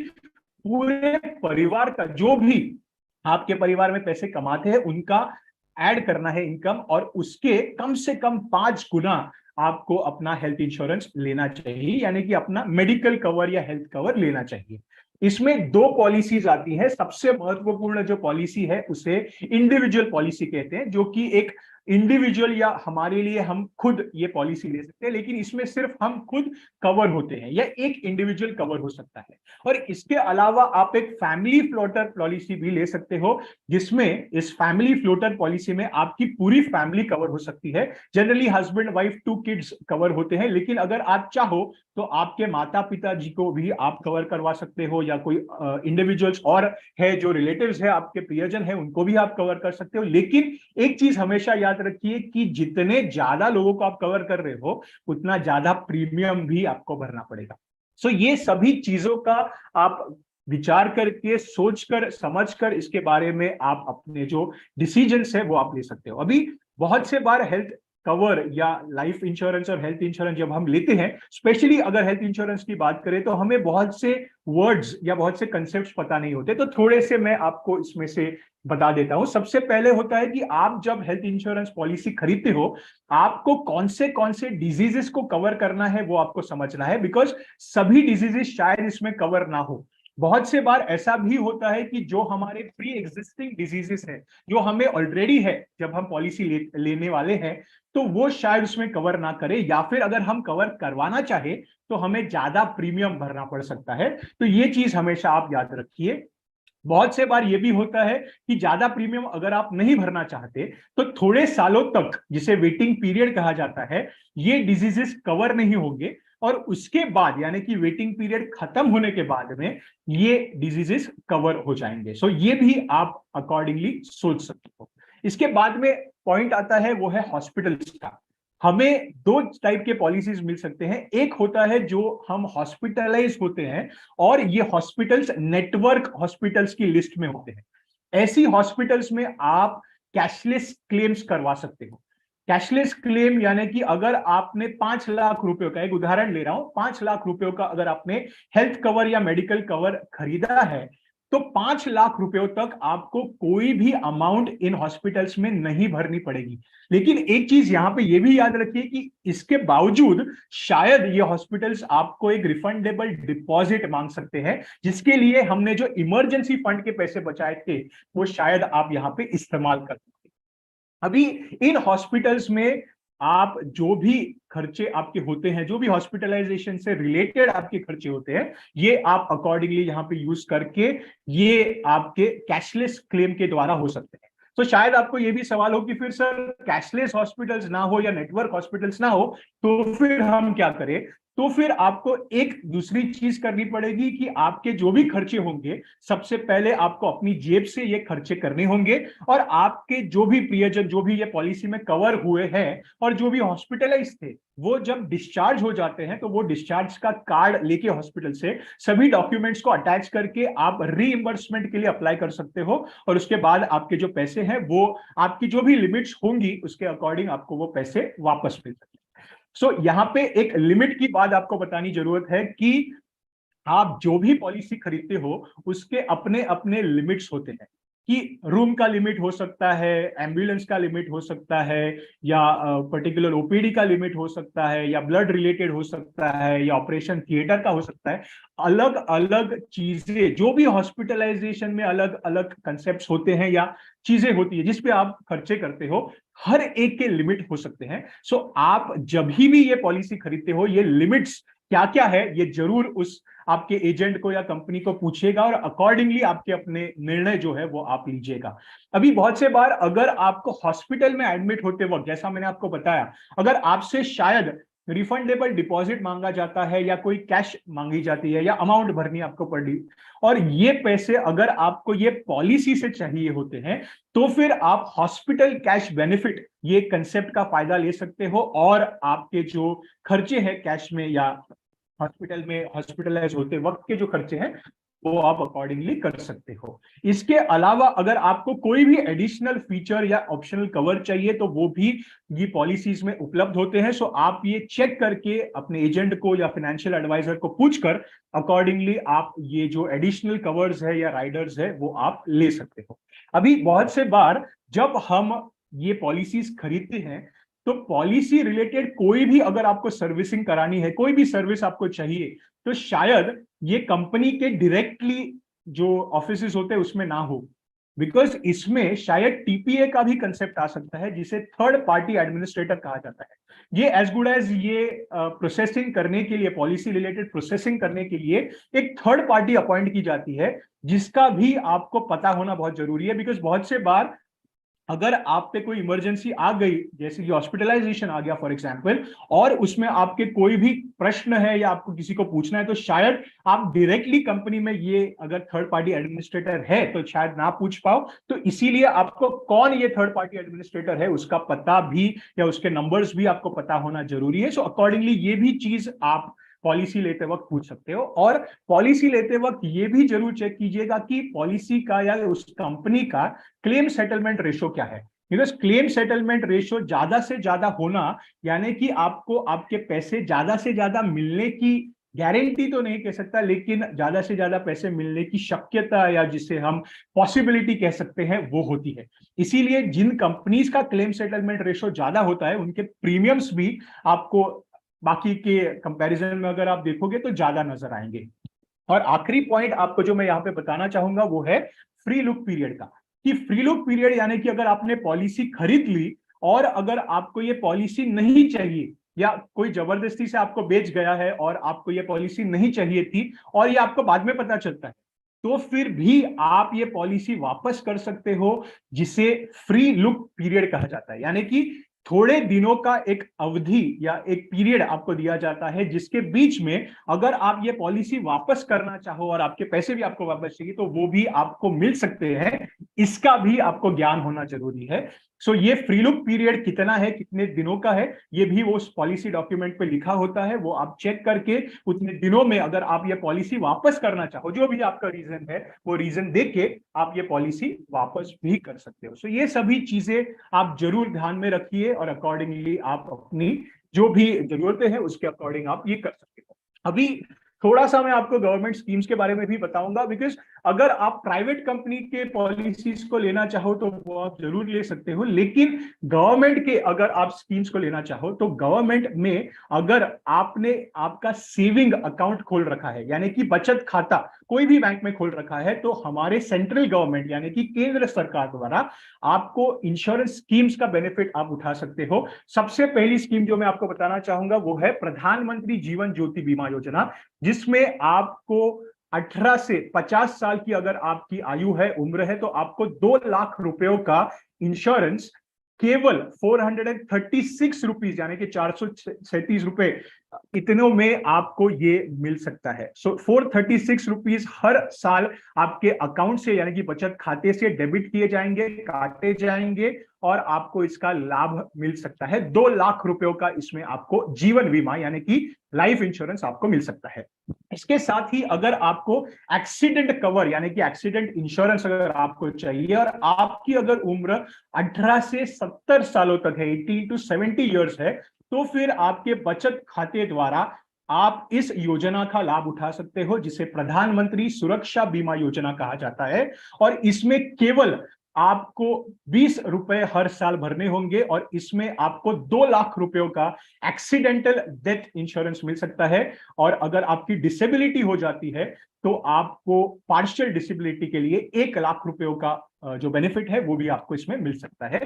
पूरे परिवार का, जो भी आपके परिवार में पैसे कमाते हैं उनका ऐड करना है इनकम, और उसके कम से कम 5 गुना आपको अपना हेल्थ इंश्योरेंस लेना चाहिए, यानी कि अपना मेडिकल कवर या हेल्थ कवर लेना चाहिए। इसमें 2 पॉलिसीज आती है। सबसे महत्वपूर्ण जो पॉलिसी है उसे इंडिविजुअल पॉलिसी कहते हैं, जो कि एक इंडिविजुअल या हमारे लिए हम खुद ये पॉलिसी ले सकते हैं, लेकिन इसमें सिर्फ हम खुद कवर होते हैं, या एक इंडिविजुअल कवर हो सकता है। और इसके अलावा आप एक फैमिली फ्लोटर पॉलिसी भी ले सकते हो, जिसमें इस फैमिली फ्लोटर पॉलिसी में आपकी पूरी फैमिली कवर हो सकती है। Generally husband wife 2 kids cover होते हैं, लेकिन अगर आप चाहो तो आपके माता पिता जी को भी आप कवर करवा सकते हो, या कोई इंडिविजुअल्स और है जो रिलेटिव्स है, आपके प्रियजन है, उनको भी आप कवर कर सकते हो। लेकिन एक चीज हमेशा याद रखिए कि जितने ज्यादा लोगों को आप कवर कर रहे हो उतना ज्यादा प्रीमियम भी आपको भरना पड़ेगा। सो ये सभी चीजों का आप विचार करके, सोचकर, समझकर इसके बारे में आप अपने जो डिसीजंस है वो आप ले सकते हो। अभी बहुत से बार हेल्थ कवर या लाइफ इंश्योरेंस और हेल्थ इंश्योरेंस जब हम लेते हैं, स्पेशली अगर हेल्थ इंश्योरेंस की बात करें, तो हमें बहुत से वर्ड्स या बहुत से कंसेप्ट्स पता नहीं होते। तो थोड़े से मैं आपको इसमें से बता देता हूं। सबसे पहले होता है कि आप जब हेल्थ इंश्योरेंस पॉलिसी खरीदते हो, आपको कौन से डिजीजेस को कवर करना है वो आपको समझना है, बिकॉज सभी डिजीजेस शायद इसमें कवर ना हो। बहुत से बार ऐसा भी होता है कि जो हमारे प्री एग्जिस्टिंग डिजीजेस है, जो हमें ऑलरेडी है जब हम पॉलिसी लेने वाले हैं, तो वो शायद उसमें कवर ना करे, या फिर अगर हम कवर करवाना चाहे तो हमें ज्यादा प्रीमियम भरना पड़ सकता है। तो ये चीज हमेशा आप याद रखिए। बहुत से बार ये भी होता है कि ज्यादा प्रीमियम अगर आप नहीं भरना चाहते तो थोड़े सालों तक, जिसे वेटिंग पीरियड कहा जाता है, ये डिजीजेस कवर नहीं होंगे, और उसके बाद यानी कि वेटिंग पीरियड खत्म होने के बाद में ये डिजीजेस कवर हो जाएंगे। सो ये भी आप अकॉर्डिंगली सोच सकते हो। इसके बाद में पॉइंट आता है वो है हॉस्पिटल्स का। हमें 2 टाइप के पॉलिसीज मिल सकते हैं। एक होता है जो हम हॉस्पिटलाइज होते हैं, और ये हॉस्पिटल्स नेटवर्क हॉस्पिटल्स की लिस्ट में होते हैं। ऐसी हॉस्पिटल्स में आप कैशलेस क्लेम्स करवा सकते हो। कैशलेस क्लेम यानी कि अगर आपने 5 लाख रुपए का, एक उदाहरण ले रहा हूं, 5 लाख रुपए का अगर आपने हेल्थ कवर या मेडिकल कवर खरीदा है, तो 5 लाख रुपयों तक आपको कोई भी अमाउंट इन हॉस्पिटल्स में नहीं भरनी पड़ेगी। लेकिन एक चीज यहां पे ये भी याद रखिए कि इसके बावजूद शायद ये हॉस्पिटल्स आपको एक रिफंडेबल डिपॉजिट मांग सकते हैं, जिसके लिए हमने जो इमरजेंसी फंड के पैसे बचाए थे वो शायद आप यहां पे इस्तेमाल कर सकते हैं। अभी इन हॉस्पिटल्स में आप जो भी खर्चे आपके होते हैं, जो भी हॉस्पिटलाइजेशन से रिलेटेड आपके खर्चे होते हैं, ये आप अकॉर्डिंगली यहां पे यूज करके ये आपके कैशलेस क्लेम के द्वारा हो सकते हैं। तो शायद आपको ये भी सवाल हो कि फिर सर कैशलेस हॉस्पिटल्स ना हो या नेटवर्क हॉस्पिटल्स ना हो तो फिर हम क्या करें? तो फिर आपको एक दूसरी चीज करनी पड़ेगी कि आपके जो भी खर्चे होंगे, सबसे पहले आपको अपनी जेब से ये खर्चे करने होंगे, और आपके जो भी प्रियजन, जो भी ये पॉलिसी में कवर हुए हैं और जो भी हॉस्पिटलाइज थे, वो जब डिस्चार्ज हो जाते हैं तो वो डिस्चार्ज का कार्ड लेके हॉस्पिटल से सभी डॉक्यूमेंट्स को अटैच करके आप रीइंबर्समेंट के लिए अप्लाई कर सकते हो, और उसके बाद आपके जो पैसे हैं वो आपकी जो भी लिमिट्स होंगी उसके अकॉर्डिंग आपको वो पैसे वापस मिल सकते हैं। सो यहां पे एक लिमिट की बात आपको बतानी जरूरत है कि आप जो भी पॉलिसी खरीदते हो उसके अपने अपने लिमिट्स होते हैं, कि रूम का लिमिट हो सकता है, एम्बुलेंस का लिमिट हो सकता है, या पर्टिकुलर ओपीडी का लिमिट हो सकता है, या ब्लड रिलेटेड हो सकता है, या ऑपरेशन थिएटर का हो सकता है। अलग अलग चीजें, जो भी हॉस्पिटलाइजेशन में अलग अलग कंसेप्ट होते हैं या चीजें होती है जिसपे आप खर्चे करते हो, हर एक के लिमिट हो सकते हैं। सो आप जब भी ये पॉलिसी खरीदते हो, ये लिमिट्स क्या क्या है ये जरूर उस आपके एजेंट को या कंपनी को पूछिएगा, और अकॉर्डिंगली आपके अपने निर्णय जो है वो आप लीजिएगा। अभी बहुत से बार अगर आपको हॉस्पिटल में एडमिट होते वक्त, जैसा मैंने आपको बताया, अगर आपसे शायद रिफंडेबल डिपॉजिट मांगा जाता है या कोई कैश मांगी जाती है या अमाउंट भरनी आपको पड़ी, और ये पैसे अगर आपको ये पॉलिसी से चाहिए होते हैं, तो फिर आप हॉस्पिटल कैश बेनिफिट ये कंसेप्ट का फायदा ले सकते हो, और आपके जो खर्चे हैं कैश में या हॉस्पिटल में हॉस्पिटलाइज होते वक्त के जो खर्चे हैं वो आप अकॉर्डिंगली कर सकते हो। इसके अलावा अगर आपको कोई भी एडिशनल फीचर या ऑप्शनल कवर चाहिए तो वो भी ये पॉलिसीज में उपलब्ध होते हैं। सो आप ये चेक करके अपने एजेंट को या फाइनेंशियल एडवाइजर को पूछकर अकॉर्डिंगली आप ये जो एडिशनल कवर्स है या राइडर्स है वो आप ले सकते हो। अभी बहुत से बार जब हम ये पॉलिसीज खरीदते हैं तो पॉलिसी रिलेटेड कोई भी अगर आपको सर्विसिंग करानी है, कोई भी सर्विस आपको चाहिए, तो शायद ये कंपनी के डायरेक्टली जो ऑफिसेस होते हैं उसमें ना हो, बिकॉज इसमें शायद टीपीए का भी कंसेप्ट आ सकता है जिसे थर्ड पार्टी एडमिनिस्ट्रेटर कहा जाता है। ये एज गुड एज ये प्रोसेसिंग करने के लिए, पॉलिसी रिलेटेड प्रोसेसिंग करने के लिए एक थर्ड पार्टी अपॉइंट की जाती है, जिसका भी आपको पता होना बहुत जरूरी है। बिकॉज बहुत से बार अगर आप पे कोई इमरजेंसी आ गई, जैसे कि हॉस्पिटलाइजेशन आ गया फॉर एग्जांपल, और उसमें आपके कोई भी प्रश्न है या आपको किसी को पूछना है, तो शायद आप डायरेक्टली कंपनी में ये अगर थर्ड पार्टी एडमिनिस्ट्रेटर है तो शायद ना पूछ पाओ। तो इसीलिए आपको कौन ये थर्ड पार्टी एडमिनिस्ट्रेटर है उसका पता भी या उसके नंबर्स भी आपको पता होना जरूरी है। सो अकॉर्डिंगली ये भी चीज आप पॉलिसी लेते वक्त पूछ सकते हो। और पॉलिसी लेते वक्त ये भी जरूर चेक कीजिएगा कि पॉलिसी का या उस कंपनी का क्लेम सेटलमेंट रेशो क्या है। बिकॉज क्लेम सेटलमेंट रेशो ज्यादा से ज्यादा होना यानी कि आपको आपके पैसे ज्यादा से ज्यादा मिलने की गारंटी तो नहीं कह सकता, लेकिन ज्यादा से ज्यादा पैसे मिलने की शक्यता या जिसे हम पॉसिबिलिटी कह सकते हैं वो होती है। इसीलिए जिन कंपनीज का क्लेम सेटलमेंट रेशो ज्यादा होता है उनके प्रीमियम्स भी आपको बाकी के कंपैरिजन में अगर आप देखोगे तो ज्यादा नजर आएंगे। और आखिरी पॉइंट आपको जो मैं यहाँ पे बताना चाहूंगा वो है फ्री लुक पीरियड का। कि फ्री लुक पीरियड यानी कि अगर आपने पॉलिसी खरीद ली और अगर आपको ये पॉलिसी नहीं चाहिए या कोई जबरदस्ती से आपको बेच गया है और आपको ये पॉलिसी नहीं चाहिए थी और ये आपको बाद में पता चलता है, तो फिर भी आप ये पॉलिसी वापस कर सकते हो, जिसे फ्री लुक पीरियड कहा जाता है। यानी कि थोड़े दिनों का एक अवधि या एक पीरियड आपको दिया जाता है जिसके बीच में अगर आप ये पॉलिसी वापस करना चाहो और आपके पैसे भी आपको वापस चाहिए तो वो भी आपको मिल सकते हैं। इसका भी आपको ज्ञान होना जरूरी है। सो ये फ्री लुक पीरियड कितना है, कितने दिनों का है, ये भी वो उस पॉलिसी डॉक्यूमेंट पे लिखा होता है। वो आप चेक करके उतने दिनों में अगर आप ये पॉलिसी वापस करना चाहो, जो भी आपका रीजन है वो रीजन देके आप ये पॉलिसी वापस भी कर सकते हो। सो ये सभी चीजें आप जरूर ध्यान में रखिए और अकॉर्डिंगली आप अपनी जो भी जरूरतें हैं उसके अकॉर्डिंग आप ये कर सकते हो। अभी थोड़ा सा मैं आपको गवर्नमेंट स्कीम्स के बारे में भी बताऊंगा, बिकॉज अगर आप प्राइवेट कंपनी के पॉलिसीज को लेना चाहो तो वो आप जरूर ले सकते हो, लेकिन गवर्नमेंट के अगर आप स्कीम्स को लेना चाहो तो गवर्नमेंट में अगर आपने आपका सेविंग अकाउंट खोल रखा है यानी कि बचत खाता कोई भी बैंक में खोल रखा है, तो हमारे सेंट्रल गवर्नमेंट यानी कि केंद्र सरकार द्वारा आपको इंश्योरेंस स्कीम्स का बेनिफिट आप उठा सकते हो। सबसे पहली स्कीम जो मैं आपको बताना चाहूंगा वो है प्रधानमंत्री जीवन ज्योति बीमा योजना, जिसमें आपको 18 से 50 साल की अगर आपकी आयु है, उम्र है, तो आपको 2 लाख रुपयों का इंश्योरेंस केवल 436 रुपीज यानी कि 437 रुपए इतनों में आपको ये मिल सकता है। सो 436 रुपीज हर साल आपके अकाउंट से यानी कि बचत खाते से डेबिट किए जाएंगे, काटे जाएंगे और आपको इसका लाभ मिल सकता है। 2 लाख रुपयों का इसमें आपको जीवन बीमा यानी कि लाइफ इंश्योरेंस आपको मिल सकता है। इसके साथ ही अगर आपको एक्सीडेंट कवर यानी कि एक्सीडेंट इंश्योरेंस अगर आपको चाहिए और आपकी अगर उम्र 18 से 70 सालों तक है, 18 to 70 इयर्स है, तो फिर आपके बचत खाते द्वारा आप इस योजना का लाभ उठा सकते हो, जिसे प्रधानमंत्री सुरक्षा बीमा योजना कहा जाता है। और इसमें केवल आपको 20 रुपए हर साल भरने होंगे और इसमें आपको 2 लाख रुपयों का एक्सीडेंटल डेथ इंश्योरेंस मिल सकता है। और अगर आपकी डिसेबिलिटी हो जाती है तो आपको पार्शियल डिसेबिलिटी के लिए 1 लाख रुपयों का जो बेनिफिट है वो भी आपको इसमें मिल सकता है।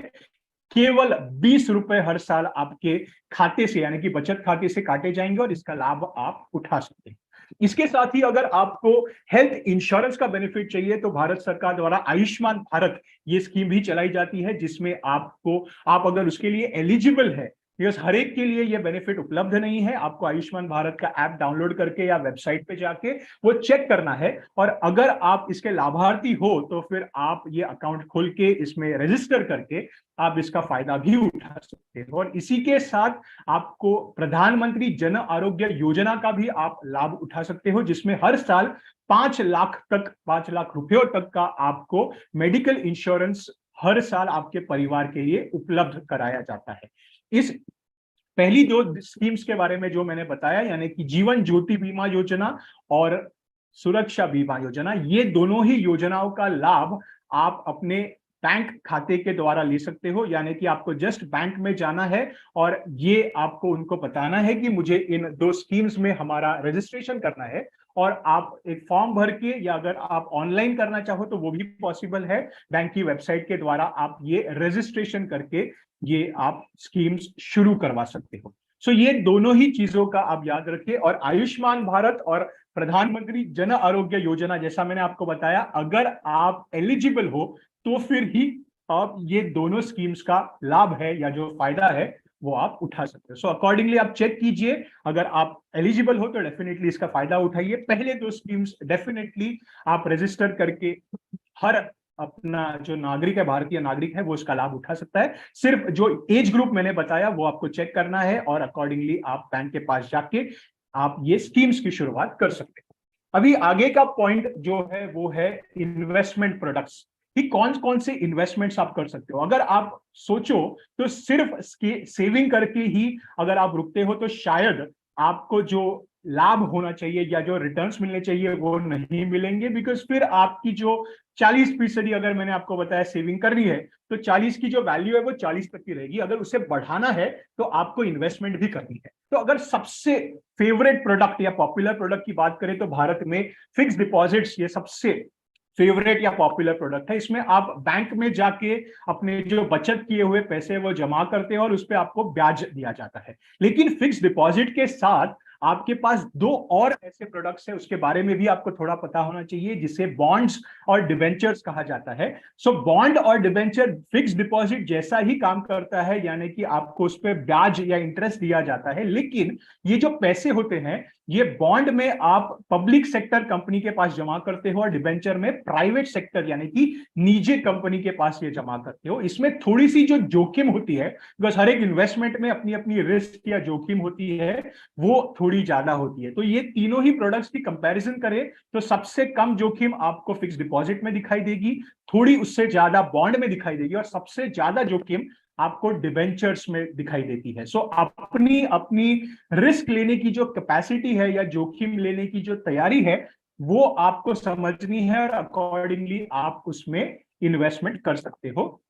केवल 20 रुपए हर साल आपके खाते से यानी कि बचत खाते से काटे जाएंगे और इसका लाभ आप उठा सकते हैं। इसके साथ ही अगर आपको हेल्थ इंश्योरेंस का बेनिफिट चाहिए तो भारत सरकार द्वारा आयुष्मान भारत ये स्कीम भी चलाई जाती है, जिसमें आप अगर उसके लिए एलिजिबल है बिकॉज हर एक के लिए ये बेनिफिट उपलब्ध नहीं है। आपको आयुष्मान भारत का ऐप डाउनलोड करके या वेबसाइट पे जाके वो चेक करना है, और अगर आप इसके लाभार्थी हो तो फिर आप ये अकाउंट खोल के इसमें रजिस्टर करके आप इसका फायदा भी उठा सकते हो। और इसी के साथ आपको प्रधानमंत्री जन आरोग्य योजना का भी आप लाभ उठा सकते हो, जिसमें हर साल 5 लाख रुपयों तक का आपको मेडिकल इंश्योरेंस हर साल आपके परिवार के लिए उपलब्ध कराया जाता है। इस पहली दो स्कीम्स के बारे में जो मैंने बताया, यानी कि जीवन ज्योति बीमा योजना और सुरक्षा बीमा योजना, ये दोनों ही योजनाओं का लाभ आप अपने बैंक खाते के द्वारा ले सकते हो। यानी कि आपको जस्ट बैंक में जाना है और ये आपको उनको बताना है कि मुझे इन दो स्कीम्स में हमारा रजिस्ट्रेशन करना है, और आप एक फॉर्म भर के, या अगर आप ऑनलाइन करना चाहो तो वो भी पॉसिबल है, बैंक की वेबसाइट के द्वारा आप ये रजिस्ट्रेशन करके ये आप स्कीम्स शुरू करवा सकते हो। सो ये दोनों ही चीजों का आप याद रखिए। और आयुष्मान भारत और प्रधानमंत्री जन आरोग्य योजना, जैसा मैंने आपको बताया, अगर आप एलिजिबल हो तो फिर ही आप ये दोनों स्कीम्स का लाभ है या जो फायदा है वो आप उठा सकते हो। सो अकॉर्डिंगली आप चेक कीजिए, अगर आप एलिजिबल हो तो डेफिनेटली इसका फायदा उठाइए। पहले दो स्कीम्स डेफिनेटली आप रजिस्टर करके हर अपना जो नागरिक है, भारतीय नागरिक है, वो इसका लाभ उठा सकता है। सिर्फ जो एज ग्रुप मैंने बताया वो आपको चेक करना है, और अकॉर्डिंगली आप बैंक के पास जाके आप ये स्कीम्स की शुरुआत कर सकते हैं। अभी आगे का पॉइंट जो है वो है इन्वेस्टमेंट प्रोडक्ट्स, कि कौन कौन से इन्वेस्टमेंट्स आप कर सकते हो। अगर आप सोचो तो सिर्फ सेविंग करके ही अगर आप रुकते हो तो शायद आपको जो लाभ होना चाहिए या जो रिटर्न्स मिलने चाहिए वो नहीं मिलेंगे, बिकॉज फिर आपकी जो 40%, अगर मैंने आपको बताया सेविंग करनी है तो 40 की जो वैल्यू है वो 40 तक की रहेगी। अगर उसे बढ़ाना है तो आपको इन्वेस्टमेंट भी करनी है। तो अगर सबसे फेवरेट प्रोडक्ट या पॉपुलर प्रोडक्ट की बात करें तो भारत में फिक्स डिपॉजिट्स ये सबसे फेवरेट या पॉपुलर प्रोडक्ट है। इसमें आप बैंक में जाके अपने जो बचत किए हुए पैसे वो जमा करते हैं और उस पर आपको ब्याज दिया जाता है। लेकिन फिक्स डिपॉजिट के साथ आपके पास दो और ऐसे प्रोडक्ट्स हैं, उसके बारे में भी आपको थोड़ा पता होना चाहिए, जिसे बॉन्ड्स और डिबेंचर्स कहा जाता है। सो बॉन्ड और डिबेंचर फिक्स डिपॉजिट जैसा ही काम करता है, यानी कि आपको उस पर ब्याज या इंटरेस्ट दिया जाता है। लेकिन ये जो पैसे होते हैं ये बॉन्ड में आप पब्लिक सेक्टर कंपनी के पास जमा करते हो और डिबेंचर में प्राइवेट सेक्टर यानी कि निजी कंपनी के पास ये जमा करते हो। इसमें थोड़ी सी जो जोखिम होती है, बिकॉज हर एक इन्वेस्टमेंट में अपनी अपनी रिस्क या जोखिम होती है, वो थोड़ी ज्यादा होती है। तो ये तीनों ही प्रोडक्ट्स की कंपैरिजन करें तो सबसे कम जोखिम आपको फिक्स डिपॉजिट में दिखाई देगी, थोड़ी उससे ज्यादा बॉन्ड में दिखाई देगी, और सबसे ज्यादा जोखिम आपको डिबेंचर्स में दिखाई देती है। सो अपनी अपनी रिस्क लेने की जो कैपेसिटी है या जोखिम लेने की जो तैयारी है वो आपको समझनी है, और अकॉर्डिंगली आप उसमें इन्वेस्टमेंट कर सकते हो।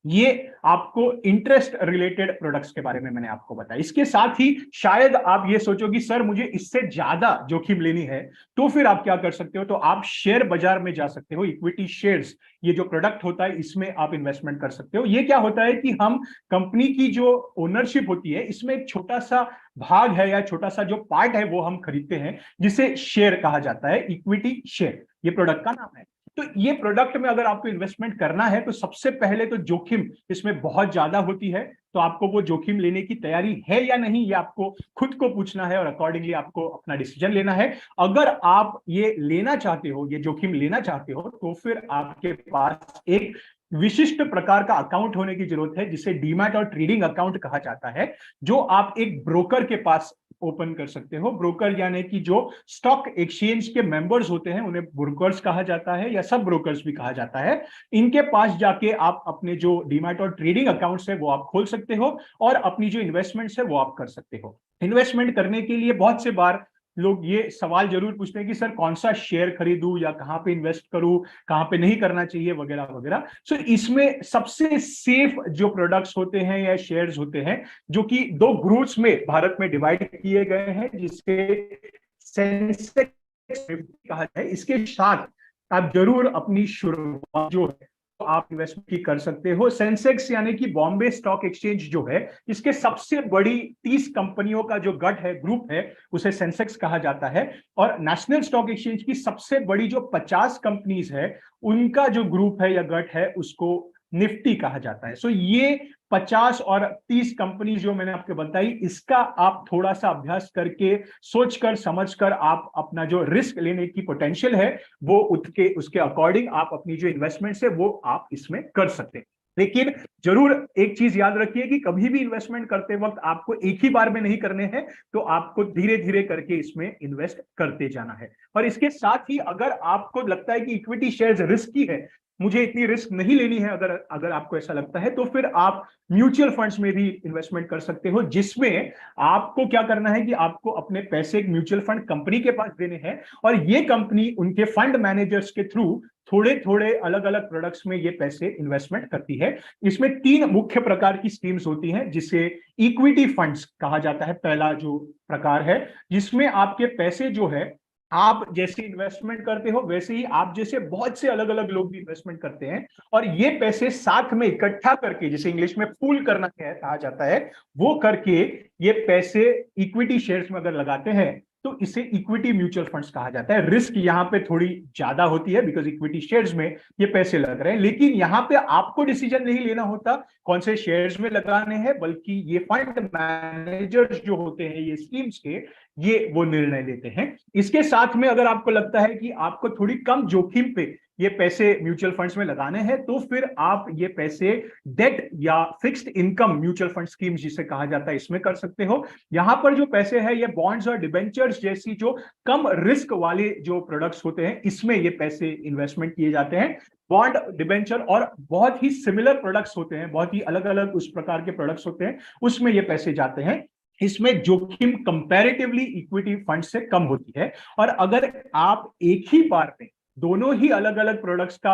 ये आपको इंटरेस्ट रिलेटेड प्रोडक्ट्स के बारे में मैंने आपको बताया। इसके साथ ही शायद आप ये सोचो कि सर मुझे इससे ज्यादा जोखिम लेनी है, तो फिर आप क्या कर सकते हो, तो आप शेयर बाजार में जा सकते हो। इक्विटी शेयर्स ये जो प्रोडक्ट होता है इसमें आप इन्वेस्टमेंट कर सकते हो। ये क्या होता है कि हम कंपनी की जो ओनरशिप होती है इसमें एक छोटा सा भाग है या छोटा सा जो पार्ट है वो हम खरीदते हैं, जिसे शेयर कहा जाता है। इक्विटी शेयर ये प्रोडक्ट का नाम है। तो ये प्रोडक्ट में अगर आपको इन्वेस्टमेंट करना है तो सबसे पहले तो जोखिम इसमें बहुत ज्यादा होती है, तो आपको वो जोखिम लेने की तैयारी है या नहीं ये आपको खुद को पूछना है, और अकॉर्डिंगली आपको अपना डिसीजन लेना है। अगर आप ये लेना चाहते हो, ये जोखिम लेना चाहते हो, तो फिर आपके पास एक विशिष्ट प्रकार का अकाउंट होने की जरूरत है, जिसे डीमैट और ट्रेडिंग अकाउंट कहा जाता है, जो आप एक ब्रोकर के पास ओपन कर सकते हो। ब्रोकर यानी कि जो स्टॉक एक्सचेंज के मेंबर्स होते हैं उन्हें ब्रोकर्स कहा जाता है या सब ब्रोकर्स भी कहा जाता है। इनके पास जाके आप अपने जो डीमैट और ट्रेडिंग अकाउंट्स है वो आप खोल सकते हो, और अपनी जो इन्वेस्टमेंट्स है वो आप कर सकते हो। इन्वेस्टमेंट करने के लिए बहुत से बार लोग ये सवाल जरूर पूछते हैं कि सर कौन सा शेयर खरीदूं या कहां पे इन्वेस्ट करूं, कहां पे नहीं करना चाहिए, वगैरह वगैरह। सो इसमें सबसे सेफ जो प्रोडक्ट्स होते हैं या शेयर्स होते हैं, जो कि दो ग्रुप्स में भारत में डिवाइड किए गए हैं, जिसके सेंसेक्स कहा जाए, इसके साथ आप जरूर अपनी शुरुआत जो है आप इन्वेस्टमेंट की कर सकते हो। सेंसेक्स यानी कि बॉम्बे स्टॉक एक्सचेंज जो है, इसके सबसे बड़ी 30 कंपनियों का जो गठ है, ग्रुप है, उसे सेंसेक्स कहा जाता है। और नेशनल स्टॉक एक्सचेंज की सबसे बड़ी जो 50 कंपनीज है, उनका जो ग्रुप है या गठ है, उसको निफ्टी कहा जाता है। सो ये 50 और 30 कंपनी जो मैंने आपको बताई, इसका आप थोड़ा सा अभ्यास करके सोचकर समझकर आप अपना जो रिस्क लेने की पोटेंशियल है वो उसके अकॉर्डिंग आप अपनी जो इन्वेस्टमेंट्स है वो आप इसमें कर सकते हैं। लेकिन जरूर एक चीज याद रखिए कि कभी भी इन्वेस्टमेंट करते वक्त आपको एक ही बार में नहीं करने हैं, तो आपको धीरे धीरे करके इसमें इन्वेस्ट करते जाना है। और इसके साथ ही अगर आपको लगता है कि इक्विटी शेयर्स रिस्की है, मुझे इतनी रिस्क नहीं लेनी है, अगर अगर आपको ऐसा लगता है, तो फिर आप म्यूचुअल फंड्स में भी इन्वेस्टमेंट कर सकते हो, जिसमें आपको क्या करना है कि आपको अपने पैसे एक म्यूचुअल फंड कंपनी के पास देने हैं और ये कंपनी उनके फंड मैनेजर्स के थ्रू थोड़े थोड़े अलग अलग प्रोडक्ट्स में ये पैसे इन्वेस्टमेंट करती है। इसमें 3 मुख्य प्रकार की स्कीम्स होती हैं, जिसे इक्विटी फंड्स कहा जाता है, पहला जो प्रकार है, जिसमें आपके पैसे जो है आप जैसे इन्वेस्टमेंट करते हो वैसे ही आप जैसे बहुत से अलग अलग लोग भी इन्वेस्टमेंट करते हैं, और ये पैसे साथ में इकट्ठा करके, जिसे इंग्लिश में पूल करना कहा जाता है, वो करके ये पैसे इक्विटी शेयर्स में अगर लगाते हैं तो इसे इक्विटी म्यूचुअल फंड्स कहा जाता है। रिस्क यहाँ पे थोड़ी ज्यादा होती है बिकॉज इक्विटी शेयर्स में ये पैसे लग रहे हैं, लेकिन यहाँ पे आपको डिसीजन नहीं लेना होता कौन से शेयर्स में लगाने हैं, बल्कि ये फंड मैनेजर्स जो होते हैं ये स्कीम्स के, ये वो निर्णय लेते हैं। इसके साथ में अगर आपको लगता है कि आपको थोड़ी कम जोखिम पे ये पैसे म्यूचुअल फंड्स में लगाने हैं, तो फिर आप ये पैसे डेट या fixed income mutual fund scheme जिसे कहा जाता है इसमें कर सकते हो। यहां पर जो पैसे हैं ये बॉन्ड्स और डिबेंचर्स जैसी जो कम रिस्क वाले जो प्रोडक्ट्स होते हैं इसमें ये पैसे इन्वेस्टमेंट किए जाते हैं। बॉन्ड, डिबेंचर और बहुत ही सिमिलर प्रोडक्ट्स होते हैं, बहुत ही अलग अलग उस प्रकार के प्रोडक्ट्स होते हैं, उसमें ये पैसे जाते हैं। इसमें जोखिम कंपैरेटिवली इक्विटी फंड से कम होती है। और अगर आप एक ही बार में दोनों ही अलग अलग प्रोडक्ट्स का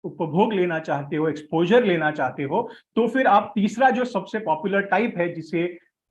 उपभोग लेना चाहते हो, एक्सपोजर लेना चाहते हो, तो फिर आप तीसरा जो सबसे पॉपुलर टाइप है जिसे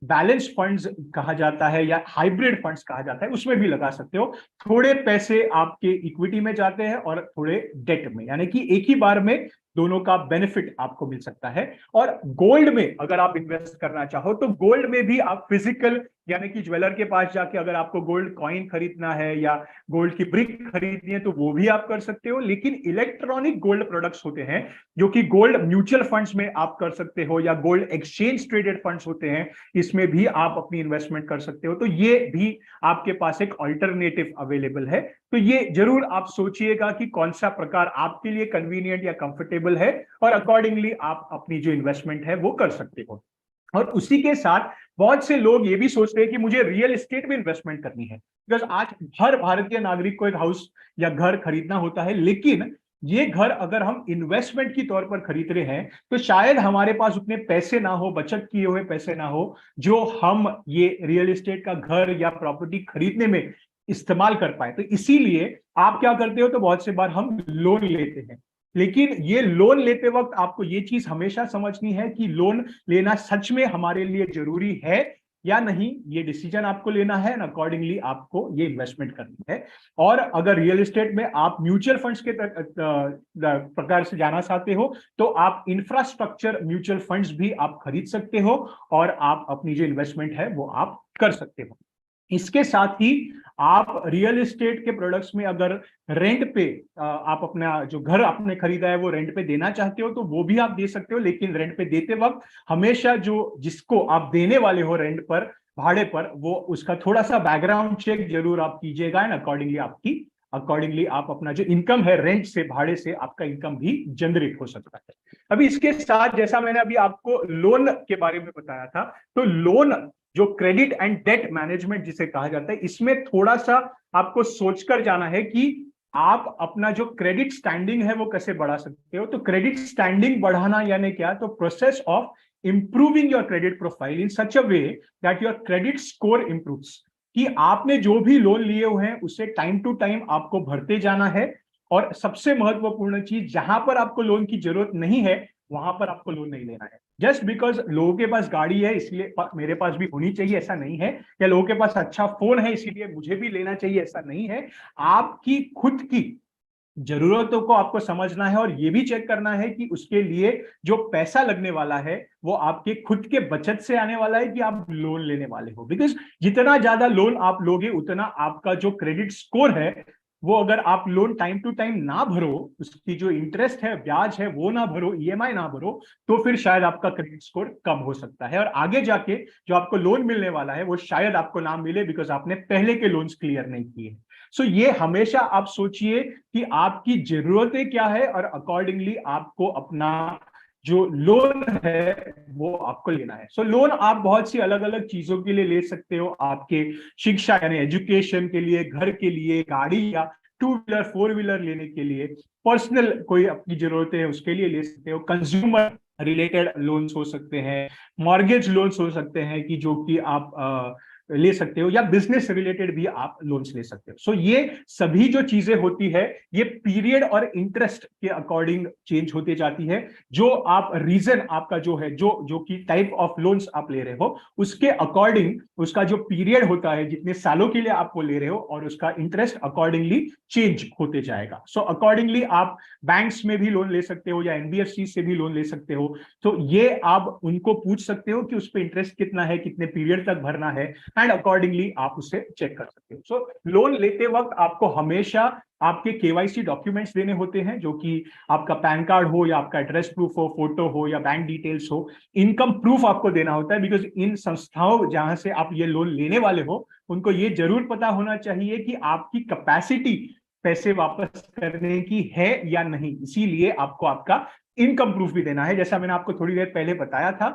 बैलेंस फंड्स कहा जाता है या हाइब्रिड फंड्स कहा जाता है, उसमें भी लगा सकते हो। थोड़े पैसे आपके इक्विटी में जाते हैं और थोड़े डेट में, यानी कि एक ही बार में दोनों का बेनिफिट आपको मिल सकता है। और गोल्ड में अगर आप इन्वेस्ट करना चाहो तो गोल्ड में भी आप फिजिकल यानी कि ज्वेलर के पास जाके अगर आपको गोल्ड कॉइन खरीदना है या गोल्ड की ब्रिक खरीदनी है तो वो भी आप कर सकते हो। लेकिन इलेक्ट्रॉनिक गोल्ड प्रोडक्ट्स होते हैं जो कि गोल्ड म्यूचुअल फंड्स में आप कर सकते हो या गोल्ड एक्सचेंज ट्रेडेड फंड्स होते हैं, इसमें भी आप अपनी इन्वेस्टमेंट कर सकते हो। तो ये भी आपके पास एक ऑल्टरनेटिव अवेलेबल है। तो ये जरूर आप सोचिएगा कि कौन सा प्रकार आपके लिए कन्वीनियंट या कंफर्टेबल है और अकॉर्डिंगली आप अपनी जो इन्वेस्टमेंट है वो कर सकते हो। और उसी के साथ बहुत से लोग ये भी सोच रहे हैं कि मुझे रियल एस्टेट में इन्वेस्टमेंट करनी है, बिकॉज आज हर भारतीय नागरिक को एक हाउस या घर खरीदना होता है। लेकिन ये घर अगर हम इन्वेस्टमेंट की तौर पर खरीद रहे हैं तो शायद हमारे पास उतने पैसे ना हो, बचत किए हुए पैसे ना हो, जो हम ये रियल एस्टेट का घर या प्रॉपर्टी खरीदने में इस्तेमाल कर पाए। तो इसीलिए आप क्या करते हो, तो बहुत से बार हम लोन लेते हैं। लेकिन ये लोन लेते वक्त आपको ये चीज हमेशा समझनी है कि लोन लेना सच में हमारे लिए जरूरी है या नहीं, ये डिसीजन आपको लेना है, अकॉर्डिंगली आपको ये इन्वेस्टमेंट करनी है। और अगर रियल एस्टेट में आप म्यूचुअल फंड्स के प्रकार से जाना चाहते हो तो आप इंफ्रास्ट्रक्चर म्यूचुअल फंड्स भी आप खरीद सकते हो और आप अपनी जो इन्वेस्टमेंट है वो आप कर सकते हो। इसके साथ ही आप रियल एस्टेट के प्रोडक्ट्स में अगर रेंट पे आप अपना जो घर आपने खरीदा है वो रेंट पे देना चाहते हो तो वो भी आप दे सकते हो। लेकिन रेंट पे देते वक्त हमेशा जो जिसको आप देने वाले हो रेंट पर, भाड़े पर, वो उसका थोड़ा सा बैकग्राउंड चेक जरूर आप कीजिएगा एंड अकॉर्डिंगली आप अपना जो इनकम है रेंट से, भाड़े से, आपका इनकम भी जनरेट हो सकता है। अभी इसके साथ जैसा मैंने अभी आपको लोन के बारे में बताया था, तो लोन जो क्रेडिट एंड डेट मैनेजमेंट जिसे कहा जाता है, इसमें थोड़ा सा आपको सोचकर जाना है कि आप अपना जो क्रेडिट स्टैंडिंग है वो कैसे बढ़ा सकते हो। तो क्रेडिट स्टैंडिंग बढ़ाना यानी क्या, तो process of improving your credit profile in such a way that your credit score improves, कि आपने जो भी लोन लिए हुए हैं उसे टाइम टू टाइम आपको भरते जाना है। और सबसे महत्वपूर्ण चीज, जहां पर आपको लोन की जरूरत नहीं है वहां पर आपको लोन नहीं लेना है। जस्ट बिकॉज लोगों के पास गाड़ी है इसलिए मेरे पास भी होनी चाहिए, ऐसा नहीं है। या लोगों के पास अच्छा फोन है इसीलिए मुझे भी लेना चाहिए, ऐसा नहीं है। आपकी खुद की जरूरतों को आपको समझना है और ये भी चेक करना है कि उसके लिए जो पैसा लगने वाला है वो आपके खुद के बचत से आने वाला है कि आप लोन लेने वाले हो। बिकॉज जितना ज्यादा लोन आप लोगे उतना आपका जो क्रेडिट स्कोर है वो अगर आप लोन टाइम टू टाइम ना भरो, उसकी जो इंटरेस्ट है, ब्याज है, वो ना भरो, ईएमआई ना भरो, तो फिर शायद आपका क्रेडिट स्कोर कम हो सकता है और आगे जाके जो आपको लोन मिलने वाला है वो शायद आपको ना मिले, बिकॉज आपने पहले के लोन्स क्लियर नहीं किए। सो ये हमेशा आप सोचिए कि आपकी जरूरतें क्या है और अकॉर्डिंगली आपको अपना जो लोन है वो आपको लेना है। सो लोन आप बहुत सी अलग अलग चीजों के लिए ले सकते हो, आपके शिक्षा यानी एजुकेशन के लिए, घर के लिए, गाड़ी या टू व्हीलर फोर व्हीलर लेने के लिए, पर्सनल कोई अपनी जरूरतें है उसके लिए ले सकते हो, कंज्यूमर रिलेटेड लोन्स हो सकते हैं, मॉर्गेज लोन्स हो सकते हैं कि जो कि आप ले सकते हो, या बिजनेस रिलेटेड भी आप लोन्स ले सकते हो। सो ये सभी जो चीजें होती है ये पीरियड और इंटरेस्ट के अकॉर्डिंग चेंज होती जाती है। जो आप रीजन आपका जो है, जो जो कि टाइप ऑफ लोन्स आप ले रहे हो उसके अकॉर्डिंग उसका जो पीरियड होता है, जितने सालों के लिए आप वो ले रहे हो, और उसका इंटरेस्ट अकॉर्डिंगली चेंज होते जाएगा। सो अकॉर्डिंगली आप बैंक्स में भी लोन ले सकते हो या एनबीएफसी से भी लोन ले सकते हो। तो ये आप उनको पूछ सकते हो कि उस पर इंटरेस्ट कितना है, कितने पीरियड तक भरना है, एंड अकॉर्डिंगली आप उसे चेक कर सकते हो। सो लोन लेते वक्त आपको हमेशा आपके केवाईसी डॉक्यूमेंट्स देने होते हैं, जो कि आपका पैन कार्ड हो या आपका एड्रेस प्रूफ हो, फोटो हो या बैंक डिटेल्स हो, इनकम प्रूफ आपको देना होता है, बिकॉज इन संस्थाओं जहां से आप ये लोन लेने वाले हो उनको ये जरूर पता होना चाहिए कि आपकी कैपेसिटी पैसे वापस करने की है या नहीं, इसीलिए आपको आपका इनकम प्रूफ भी देना है। जैसा मैंने आपको थोड़ी देर पहले बताया था,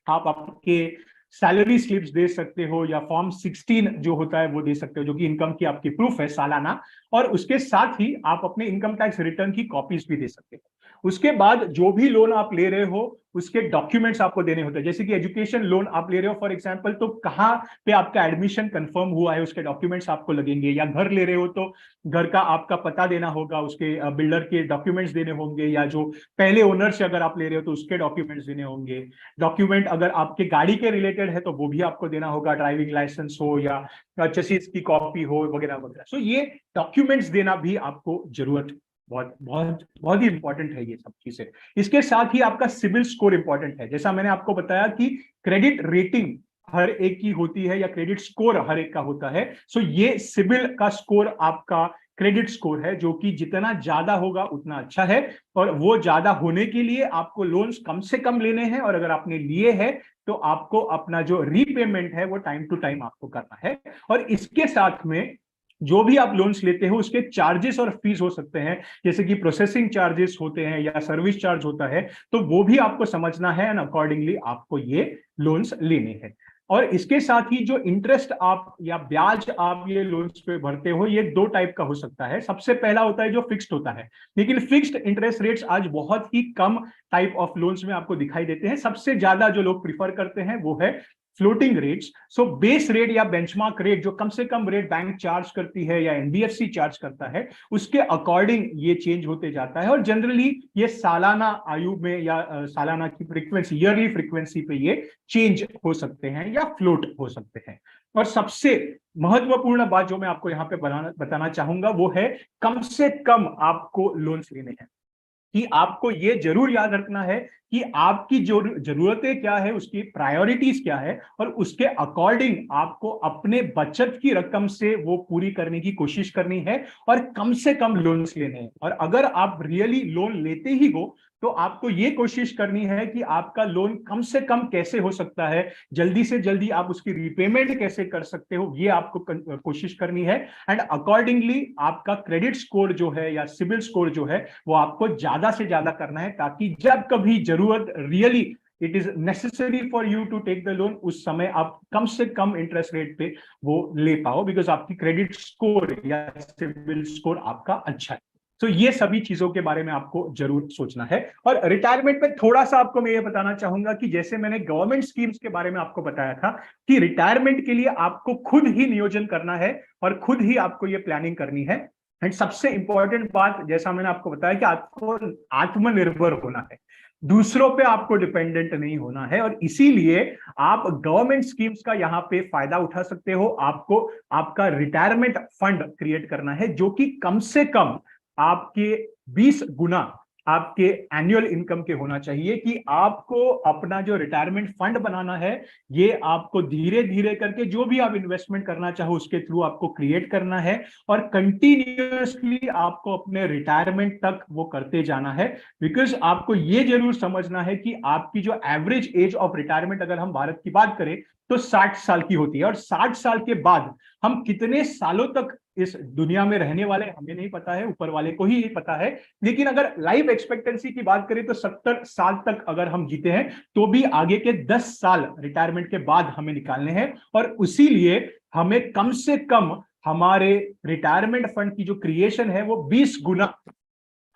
आप आपके सैलरी स्लिप्स दे सकते हो या फॉर्म 16 जो होता है वो दे सकते हो, जो कि इनकम की आपकी प्रूफ है सालाना, और उसके साथ ही आप अपने इनकम टैक्स रिटर्न की कॉपीज भी दे सकते हो। उसके बाद जो भी लोन आप ले रहे हो उसके डॉक्यूमेंट्स आपको देने होते हैं। जैसे कि एजुकेशन लोन आप ले रहे हो फॉर एग्जांपल, तो कहाँ पे आपका एडमिशन कंफर्म हुआ है उसके डॉक्यूमेंट्स आपको लगेंगे, या घर ले रहे हो तो घर का आपका पता देना होगा, उसके बिल्डर के डॉक्यूमेंट्स देने होंगे, या जो पहले ओनर से अगर आप ले रहे हो तो उसके डॉक्यूमेंट्स देने होंगे। डॉक्यूमेंट अगर आपके गाड़ी के रिलेटेड है तो वो भी आपको देना होगा, ड्राइविंग लाइसेंस हो या चेसिस की कॉपी हो वगैरह वगैरह। सो ये डॉक्यूमेंट्स देना भी आपको जरूरत, बहुत बहुत बहुत ही इंपॉर्टेंट है ये सब चीजें। इसके साथ ही आपका सिविल स्कोर इंपॉर्टेंट है। जैसा मैंने आपको बताया कि क्रेडिट रेटिंग हर एक की होती है या क्रेडिट स्कोर हर एक का होता है। सो ये सिविल का स्कोर आपका क्रेडिट स्कोर है, जो कि जितना ज्यादा होगा उतना अच्छा है, और वो ज्यादा होने के लिए आपको लोन्स कम से कम लेने हैं, और अगर आपने लिए हैं तो आपको अपना जो रीपेमेंट है वो टाइम टू टाइम आपको करना है। और इसके साथ में जो भी आप लोन्स लेते हो उसके चार्जेस और फीस हो सकते हैं, जैसे कि प्रोसेसिंग चार्जेस होते हैं या सर्विस चार्ज होता है, तो वो भी आपको समझना है, एंड अकॉर्डिंगली आपको ये लोन्स लेने हैं। और इसके साथ ही जो इंटरेस्ट आप या ब्याज आप ये लोन्स पे भरते हो, ये दो टाइप का हो सकता है। सबसे पहला होता है जो फिक्स्ड होता है, लेकिन फिक्स्ड इंटरेस्ट रेट्स आज बहुत ही कम टाइप ऑफ लोन्स में आपको दिखाई देते हैं। सबसे ज्यादा जो लोग प्रीफर करते हैं वो है floating rates. So base rate या बेंचमार्क रेट, जो कम से कम रेट बैंक चार्ज करती है या एनबीएफसी चार्ज करता है, उसके अकॉर्डिंग ये चेंज होते जाता है, और जनरली ये सालाना आयु में या सालाना की फ्रीक्वेंसी, ईयरली फ्रीक्वेंसी पे ये चेंज हो सकते हैं या फ्लोट हो सकते हैं। और सबसे महत्वपूर्ण बात जो मैं आपको यहाँ पे बताना चाहूंगा वो है कम से कम आपको लोन्स लेने हैं, कि आपको ये जरूर याद रखना है कि आपकी जो जरूरतें क्या है, उसकी प्रायोरिटीज क्या है, और उसके अकॉर्डिंग आपको अपने बचत की रकम से वो पूरी करने की कोशिश करनी है, और कम से कम लोन्स लेने हैं। और अगर आप रियली लोन लेते ही हो तो आपको ये कोशिश करनी है कि आपका लोन कम से कम कैसे हो सकता है, जल्दी से जल्दी आप उसकी रीपेमेंट कैसे कर सकते हो, ये आपको कोशिश करनी है। एंड अकॉर्डिंगली आपका क्रेडिट स्कोर जो है या सिबिल स्कोर जो है वो आपको ज्यादा से ज्यादा करना है, ताकि जब कभी जरूरत really it is necessary for you to take the loan, उस समय आप कम से कम इंटरेस्ट रेट पे वो ले पाओ, बिकॉज आपकी क्रेडिट स्कोर या सिबिल स्कोर आपका अच्छा है। तो ये सभी चीजों के बारे में आपको जरूर सोचना है। और रिटायरमेंट में थोड़ा सा आपको मैं ये बताना चाहूंगा कि जैसे मैंने गवर्नमेंट स्कीम्स के बारे में आपको बताया था कि रिटायरमेंट के लिए आपको खुद ही नियोजन करना है और खुद ही आपको ये प्लानिंग करनी है। एंड सबसे इंपॉर्टेंट बात, जैसा मैंने आपको बताया कि आपको आत्मनिर्भर होना है, दूसरों पे आपको डिपेंडेंट नहीं होना है, और इसीलिए आप गवर्नमेंट स्कीम्स का यहाँ पे फायदा उठा सकते हो। आपको आपका रिटायरमेंट फंड क्रिएट करना है जो कि कम से कम आपके 20 गुना आपके एनुअल इनकम के होना चाहिए कि आपको अपना जो रिटायरमेंट फंड बनाना है ये आपको धीरे धीरे करके जो भी आप इन्वेस्टमेंट करना चाहो उसके थ्रू आपको क्रिएट करना है और कंटिन्यूअसली आपको अपने रिटायरमेंट तक वो करते जाना है। बिकॉज आपको ये जरूर समझना है कि आपकी जो एवरेज एज ऑफ रिटायरमेंट अगर हम भारत की बात करें तो 60 साल की होती है और 60 साल के बाद हम कितने सालों तक इस दुनिया में रहने वाले हमें नहीं पता है, ऊपर वाले को ही पता है। लेकिन अगर लाइफ एक्सपेक्टेंसी की बात करें तो 70 साल तक अगर हम जीते हैं तो भी आगे के 10 साल रिटायरमेंट के बाद हमें निकालने हैं और उसीलिए हमें कम से कम हमारे रिटायरमेंट फंड की जो क्रिएशन है वो 20 गुना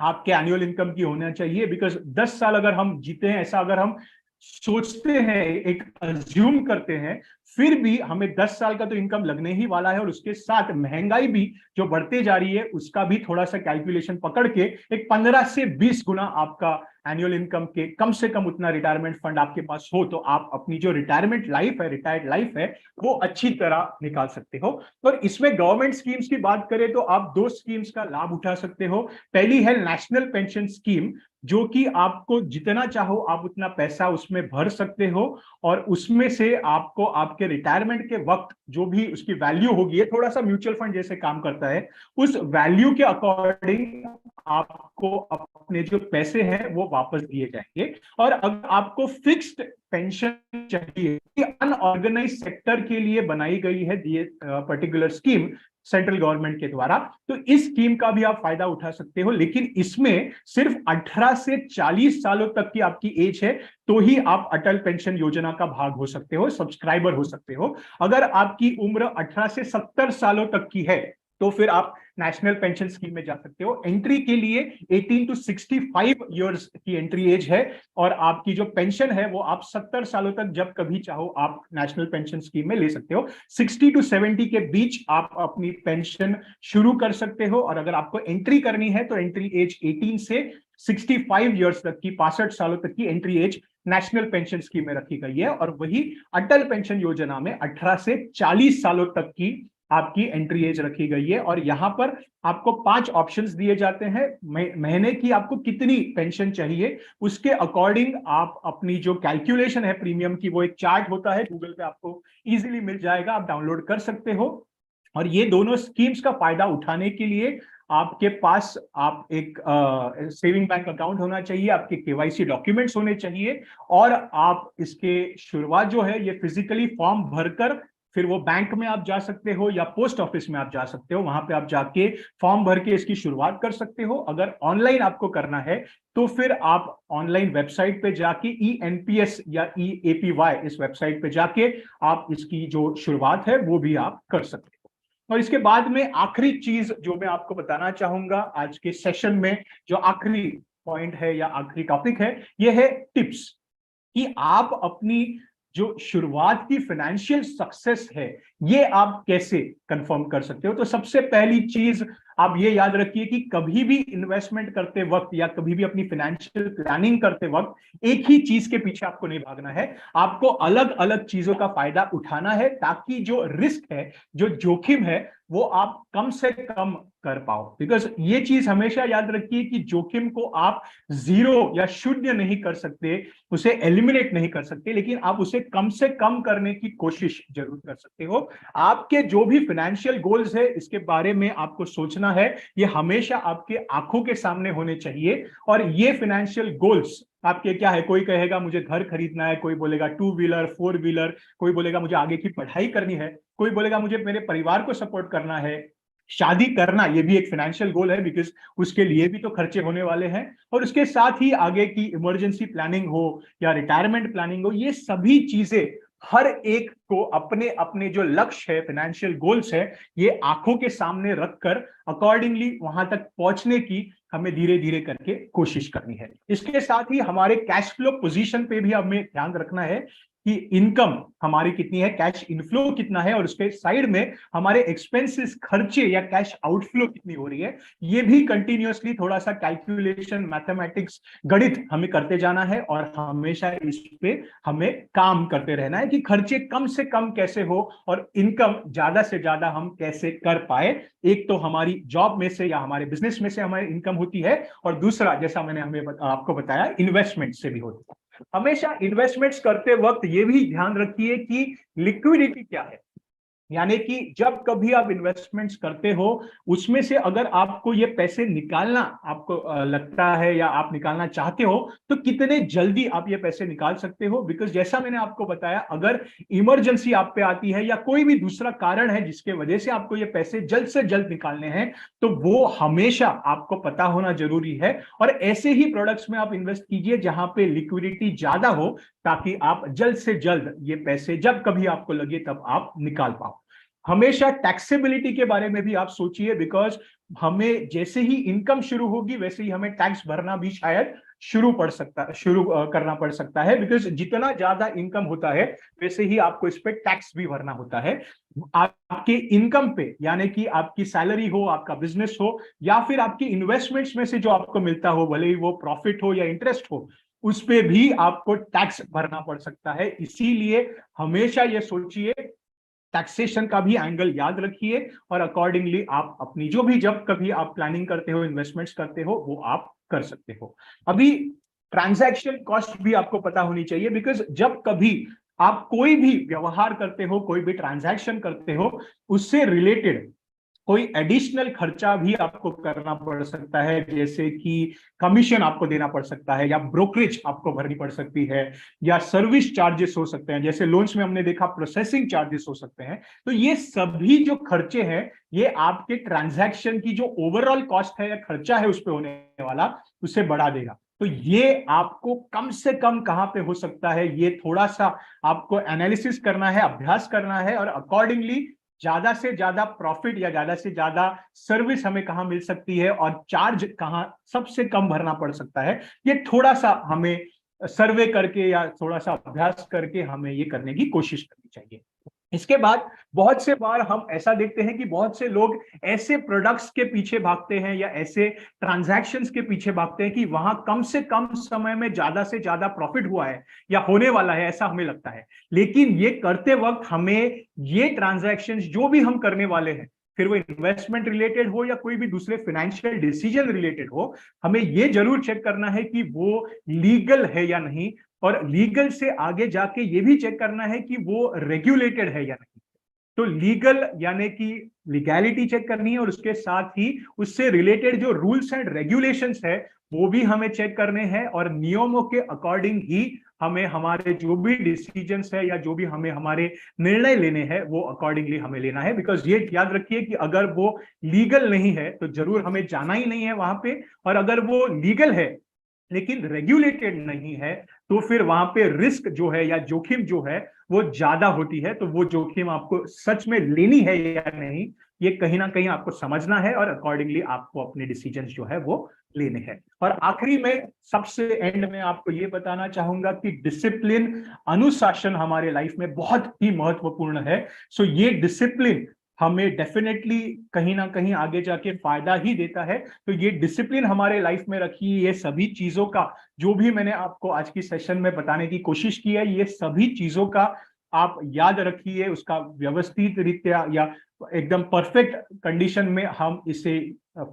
आपके एनुअल इनकम की होना चाहिए। बिकॉज 10 साल अगर हम जीते हैं ऐसा अगर हम सोचते हैं, एक अज्यूम करते हैं, फिर भी हमें 10 साल का तो इनकम लगने ही वाला है और उसके साथ महंगाई भी जो बढ़ते जा रही है उसका भी थोड़ा सा कैलकुलेशन पकड़ के एक 15 से 20 गुना आपका एनुअल इनकम के कम से कम उतना रिटायरमेंट फंड आपके पास हो तो आप अपनी जो रिटायरमेंट लाइफ है, रिटायर्ड लाइफ है, वो अच्छी तरह निकाल सकते हो। और इसमें गवर्नमेंट स्कीम्स की बात करें तो आप 2 स्कीम्स का लाभ उठा सकते हो। पहली है नेशनल पेंशन स्कीम, जो कि आपको जितना चाहो आप उतना पैसा उसमें भर सकते हो और उसमें से आपको आपके रिटायरमेंट के वक्त जो भी उसकी वैल्यू होगी, ये थोड़ा सा म्यूचुअल फंड जैसे काम करता है, उस वैल्यू के अकॉर्डिंग आपको अपने जो पैसे हैं वो वापस दिए जाएंगे। और अगर आपको फिक्स्ड पेंशन चाहिए, अनऑर्गेनाइज सेक्टर के लिए बनाई गई है ये पर्टिकुलर स्कीम सेंट्रल गवर्नमेंट के द्वारा, तो इस स्कीम का भी आप फायदा उठा सकते हो। लेकिन इसमें सिर्फ 18 से 40 सालों तक की आपकी एज है तो ही आप अटल पेंशन योजना का भाग हो सकते हो, सब्सक्राइबर हो सकते हो। अगर आपकी उम्र 18 से 70 सालों तक की है तो फिर आप नेशनल पेंशन स्कीम में जा सकते हो। एंट्री के लिए 18 टू 65 इयर्स की एंट्री एज है और आपकी जो पेंशन है वो आप 70 सालों तक जब कभी चाहो आप नेशनल पेंशन स्कीम में ले सकते हो। 60 टू 70 के बीच आप अपनी पेंशन शुरू कर सकते हो और अगर आपको एंट्री करनी है तो एंट्री एज 18 से 65 इयर्स तक की, 65 सालों तक की entry age national pension scheme में रखी गई है। और वही अटल पेंशन योजना में 18 से 40 सालों तक की आपकी एंट्री एज रखी गई है। और यहां पर आपको 5 ऑप्शंस दिए जाते हैं, महीने की आपको कितनी पेंशन चाहिए उसके अकॉर्डिंग आप अपनी जो कैलकुलेशन है प्रीमियम की, वो एक चार्ट होता है, गूगल पे आपको इजीली मिल जाएगा, आप डाउनलोड कर सकते हो। और ये दोनों स्कीम्स का फायदा उठाने के लिए आपके पास आप एक सेविंग बैंक अकाउंट होना चाहिए, आपके केवाईसी डॉक्यूमेंट्स होने चाहिए और आप इसके शुरुआत जो है ये फिजिकली फॉर्म भरकर फिर वो बैंक में आप जा सकते हो या पोस्ट ऑफिस में आप जा सकते हो, वहां पे आप जाके फॉर्म भर के इसकी शुरुआत कर सकते हो। अगर ऑनलाइन आपको करना है तो फिर आप ऑनलाइन वेबसाइट पे जाके ENPS या EAPY इस वेबसाइट पे जाके आप इसकी जो शुरुआत है वो भी आप कर सकते हो। और इसके बाद में आखिरी चीज जो मैं आपको बताना चाहूंगा आज के सेशन में, जो आखिरी पॉइंट है या आखिरी टॉपिक है, ये है टिप्स कि आप अपनी जो शुरुआत की फाइनेंशियल सक्सेस है ये आप कैसे कंफर्म कर सकते हो। तो सबसे पहली चीज आप ये याद रखिए कि कभी भी इन्वेस्टमेंट करते वक्त या कभी भी अपनी फाइनेंशियल प्लानिंग करते वक्त एक ही चीज के पीछे आपको नहीं भागना है, आपको अलग अलग चीजों का फायदा उठाना है ताकि जो रिस्क है, जो जोखिम है, वो आप कम से कम कर पाओ। बिकॉज ये चीज हमेशा याद रखिए कि जोखिम को आप जीरो या शून्य नहीं कर सकते, उसे एलिमिनेट नहीं कर सकते, लेकिन आप उसे कम से कम करने की कोशिश जरूर कर सकते हो। आपके जो भी फाइनेंशियल गोल्स है इसके बारे में आपको सोचना है, ये हमेशा आपके आंखों के सामने होने चाहिए। और ये फाइनेंशियल गोल्स आपके क्या है, कोई कहेगा मुझे घर खरीदना है, कोई बोलेगा 2 व्हीलर 4 व्हीलर, कोई बोलेगा मुझे आगे की पढ़ाई करनी है, कोई बोलेगा मुझे मेरे परिवार को सपोर्ट करना है, शादी करना, ये भी एक फाइनेंशियल गोल है बिकॉज उसके लिए भी तो खर्चे होने वाले हैं। और उसके साथ ही आगे की इमरजेंसी प्लानिंग हो या रिटायरमेंट प्लानिंग हो, ये सभी चीजें हर एक को अपने अपने जो लक्ष्य है, फाइनेंशियल गोल्स है, ये आंखों के सामने रखकर अकॉर्डिंगली वहां तक पहुंचने की हमें धीरे धीरे करके कोशिश करनी है। इसके साथ ही हमारे कैश फ्लो पोजीशन पे भी हमें ध्यान रखना है कि इनकम हमारी कितनी है, कैश इनफ्लो कितना है, और उसके साइड में हमारे एक्सपेंसेस, खर्चे या कैश आउटफ्लो कितनी हो रही है। ये भी कंटिन्यूअसली थोड़ा सा कैलकुलेशन, मैथमेटिक्स, गणित हमें करते जाना है और हमेशा इस पे हमें काम करते रहना है कि खर्चे कम से कम कैसे हो और इनकम ज्यादा से ज्यादा हम कैसे कर पाए। एक तो हमारी जॉब में से या हमारे बिजनेस में से हमारी इनकम होती है, और दूसरा जैसा मैंने आपको बताया इन्वेस्टमेंट से भी होती है। हमेशा इन्वेस्टमेंट्स करते वक्त ये भी ध्यान रखिए कि लिक्विडिटी क्या है, यानी कि जब कभी आप इन्वेस्टमेंट्स करते हो उसमें से अगर आपको ये पैसे निकालना आपको लगता है या आप निकालना चाहते हो तो कितने जल्दी आप ये पैसे निकाल सकते हो। बिकॉज जैसा मैंने आपको बताया, अगर इमरजेंसी आप पे आती है या कोई भी दूसरा कारण है जिसके वजह से आपको ये पैसे जल्द से जल्द निकालने हैं, तो वो हमेशा आपको पता होना जरूरी है। और ऐसे ही प्रोडक्ट्स में आप इन्वेस्ट कीजिए जहां पे लिक्विडिटी ज्यादा हो, ताकि आप जल्द से जल्द ये पैसे जब कभी आपको लगे तब आप निकाल पाओ। हमेशा टैक्सेबिलिटी के बारे में भी आप सोचिए, बिकॉज हमें जैसे ही इनकम शुरू होगी वैसे ही हमें टैक्स भरना भी शायद शुरू करना पड़ सकता है। बिकॉज जितना ज्यादा इनकम होता है वैसे ही आपको इस पे टैक्स भी भरना होता है। आपके इनकम पे, यानी कि आपकी सैलरी हो, आपका बिजनेस हो, या फिर आपकी इन्वेस्टमेंट्स में से जो आपको मिलता हो, भले ही वो प्रॉफिट हो या इंटरेस्ट हो, उस पे भी आपको टैक्स भरना पड़ सकता है। इसीलिए हमेशा ये सोचिए, टैक्सेशन का भी एंगल याद रखिए, और अकॉर्डिंगली आप अपनी जो भी जब कभी आप प्लानिंग करते हो, इन्वेस्टमेंट्स करते हो, वो आप कर सकते हो। अभी ट्रांजैक्शन कॉस्ट भी आपको पता होनी चाहिए, बिकॉज जब कभी आप कोई भी व्यवहार करते हो, कोई भी ट्रांजैक्शन करते हो, उससे रिलेटेड कोई एडिशनल खर्चा भी आपको करना पड़ सकता है, जैसे कि कमीशन आपको देना पड़ सकता है, या ब्रोकरेज आपको भरनी पड़ सकती है, या सर्विस चार्जेस हो सकते हैं, जैसे लोन्स में हमने देखा प्रोसेसिंग चार्जेस हो सकते हैं। तो ये सभी जो खर्चे हैं, ये आपके ट्रांजैक्शन की जो ओवरऑल कॉस्ट है या खर्चा है उस पर होने वाला, उसे बढ़ा देगा। तो ये आपको कम से कम कहां पे हो सकता है, ये थोड़ा सा आपको एनालिसिस करना है, अभ्यास करना है, और अकॉर्डिंगली ज्यादा से ज्यादा प्रॉफिट या ज्यादा से ज्यादा सर्विस हमें कहां मिल सकती है और चार्ज कहां सबसे कम भरना पड़ सकता है, ये थोड़ा सा हमें सर्वे करके या थोड़ा सा अभ्यास करके हमें ये करने की कोशिश करनी चाहिए। इसके बाद बहुत से बार हम ऐसा देखते हैं कि बहुत से लोग ऐसे प्रोडक्ट्स के पीछे भागते हैं या ऐसे ट्रांजैक्शंस के पीछे भागते हैं कि वहां कम से कम समय में ज्यादा से ज्यादा प्रॉफिट हुआ है या होने वाला है, ऐसा हमें लगता है। लेकिन ये करते वक्त हमें ये ट्रांजैक्शंस जो भी हम करने वाले हैं, फिर वो इन्वेस्टमेंट रिलेटेड हो या कोई भी दूसरे फाइनेंशियल डिसीजन रिलेटेड हो, हमें ये जरूर चेक करना है कि वो लीगल है या नहीं, और लीगल से आगे जाके ये भी चेक करना है कि वो रेगुलेटेड है या नहीं। तो लीगल यानी कि लीगैलिटी चेक करनी है, और उसके साथ ही उससे रिलेटेड जो रूल्स एंड रेगुलेशंस है वो भी हमें चेक करने हैं, और नियमों के अकॉर्डिंग ही हमें हमारे जो भी डिसीजंस है या जो भी हमें हमारे निर्णय लेने हैं वो अकॉर्डिंगली हमें लेना है। बिकॉज ये याद रखिए कि अगर वो लीगल नहीं है तो जरूर हमें जाना ही नहीं है वहां पे, और अगर वो लीगल है लेकिन रेगुलेटेड नहीं है तो फिर वहां पे रिस्क जो है या जोखिम जो है वो ज्यादा होती है। तो वो जोखिम आपको सच में लेनी है या नहीं, ये कहीं ना कहीं आपको समझना है, और अकॉर्डिंगली आपको अपने डिसीजंस जो है वो लेने हैं। और आखिरी में सबसे एंड में आपको ये बताना चाहूंगा कि डिसिप्लिन, अनुशासन हमारे लाइफ में बहुत ही महत्वपूर्ण है। सो ये डिसिप्लिन हमें डेफिनेटली कहीं ना कहीं आगे जाके फायदा ही देता है। तो ये डिसिप्लिन हमारे लाइफ में रखिए। ये सभी चीजों का जो भी मैंने आपको आज की सेशन में बताने की कोशिश की है, ये सभी चीजों का आप याद रखिए, उसका व्यवस्थित रीत्या या एकदम परफेक्ट कंडीशन में हम इसे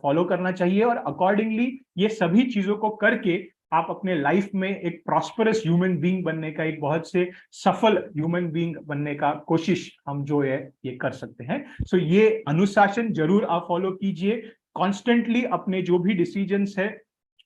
फॉलो करना चाहिए, और अकॉर्डिंगली ये सभी चीजों को करके आप अपने लाइफ में एक प्रॉस्परस ह्यूमन बीइंग बनने का, एक बहुत से सफल ह्यूमन बीइंग बनने का कोशिश हम जो है ये कर सकते हैं। सो ये अनुशासन जरूर आप फॉलो कीजिए। कॉन्स्टेंटली अपने जो भी डिसीजंस है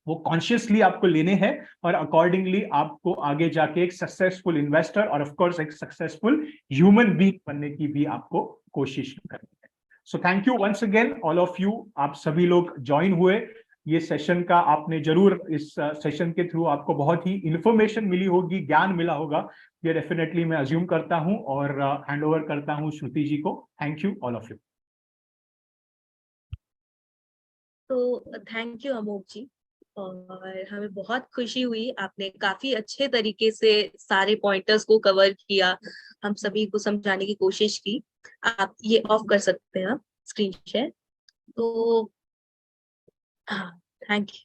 वो कॉन्शियसली आपको लेने हैं, और अकॉर्डिंगली आपको आगे जाके एक सक्सेसफुल इन्वेस्टर और ऑफ कोर्स एक सक्सेसफुल ह्यूमन बीइंग बनने की भी आपको कोशिश करनी है। So thank you once again all of you, आप सभी लोग ज्वाइन हुए ये सेशन का। आपने जरूर इस सेशन के थ्रू आपको बहुत ही इंफॉर्मेशन मिली होगी, ज्ञान मिला होगा, ये डेफिनेटली मैं अज्यूम करता हूं, और हैंड ओवर करता हूं श्रुति जी को। Thank you all of you. तो थैंक यू अमोक जी। और हमें बहुत खुशी हुई, आपने काफी अच्छे तरीके से सारे पॉइंटर्स को कवर किया, हम सभी को समझाने की कोशिश की। आप ये ऑफ कर सकते हैं स्क्रीन शेयर। तो हाँ, थैंक यू।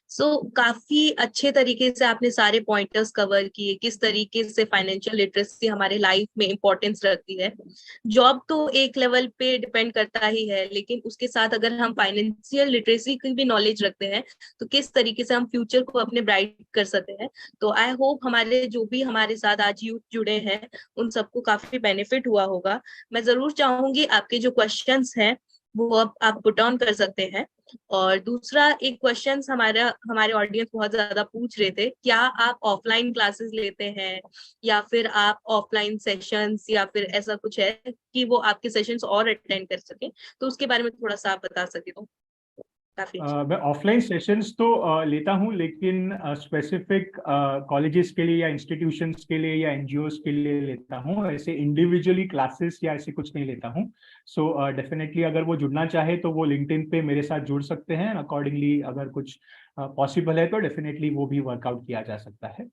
सो काफी अच्छे तरीके से आपने सारे पॉइंटर्स कवर किए, किस तरीके से फाइनेंशियल लिटरेसी हमारे लाइफ में इंपॉर्टेंस रखती है। जॉब तो एक लेवल पे डिपेंड करता ही है, लेकिन उसके साथ अगर हम फाइनेंशियल लिटरेसी की भी नॉलेज रखते हैं तो किस तरीके से हम फ्यूचर को अपने ब्राइट कर सकते हैं। तो आई होप हमारे जो भी हमारे साथ आज यूथ जुड़े हैं उन सबको काफी बेनिफिट हुआ होगा। मैं जरूर चाहूंगी आपके जो क्वेश्चंस हैं वो अब आप पुट ऑन कर सकते हैं। और दूसरा एक क्वेश्चन हमारे ऑडियंस बहुत ज्यादा पूछ रहे थे, क्या आप ऑफलाइन क्लासेस लेते हैं या फिर आप ऑफलाइन सेशंस, या फिर ऐसा कुछ है कि वो आपके सेशंस और अटेंड कर सके, तो उसके बारे में थोड़ा सा आप बता सके तो काफी अच्छा। मैं ऑफलाइन सेशंस तो लेता हूं, लेकिन स्पेसिफिक कॉलेजेस के लिए या इंस्टीट्यूशंस के लिए या एनजीओस के लिए लेता हूं। ऐसे इंडिविजुअली क्लासेस या ऐसे कुछ नहीं लेता हूं। सो डेफिनेटली अगर वो जुड़ना चाहे तो वो लिंक्डइन पे मेरे साथ जुड़ सकते हैं। अकॉर्डिंगली अगर कुछ पॉसिबल है तो डेफिनेटली वो भी वर्कआउट किया जा सकता है।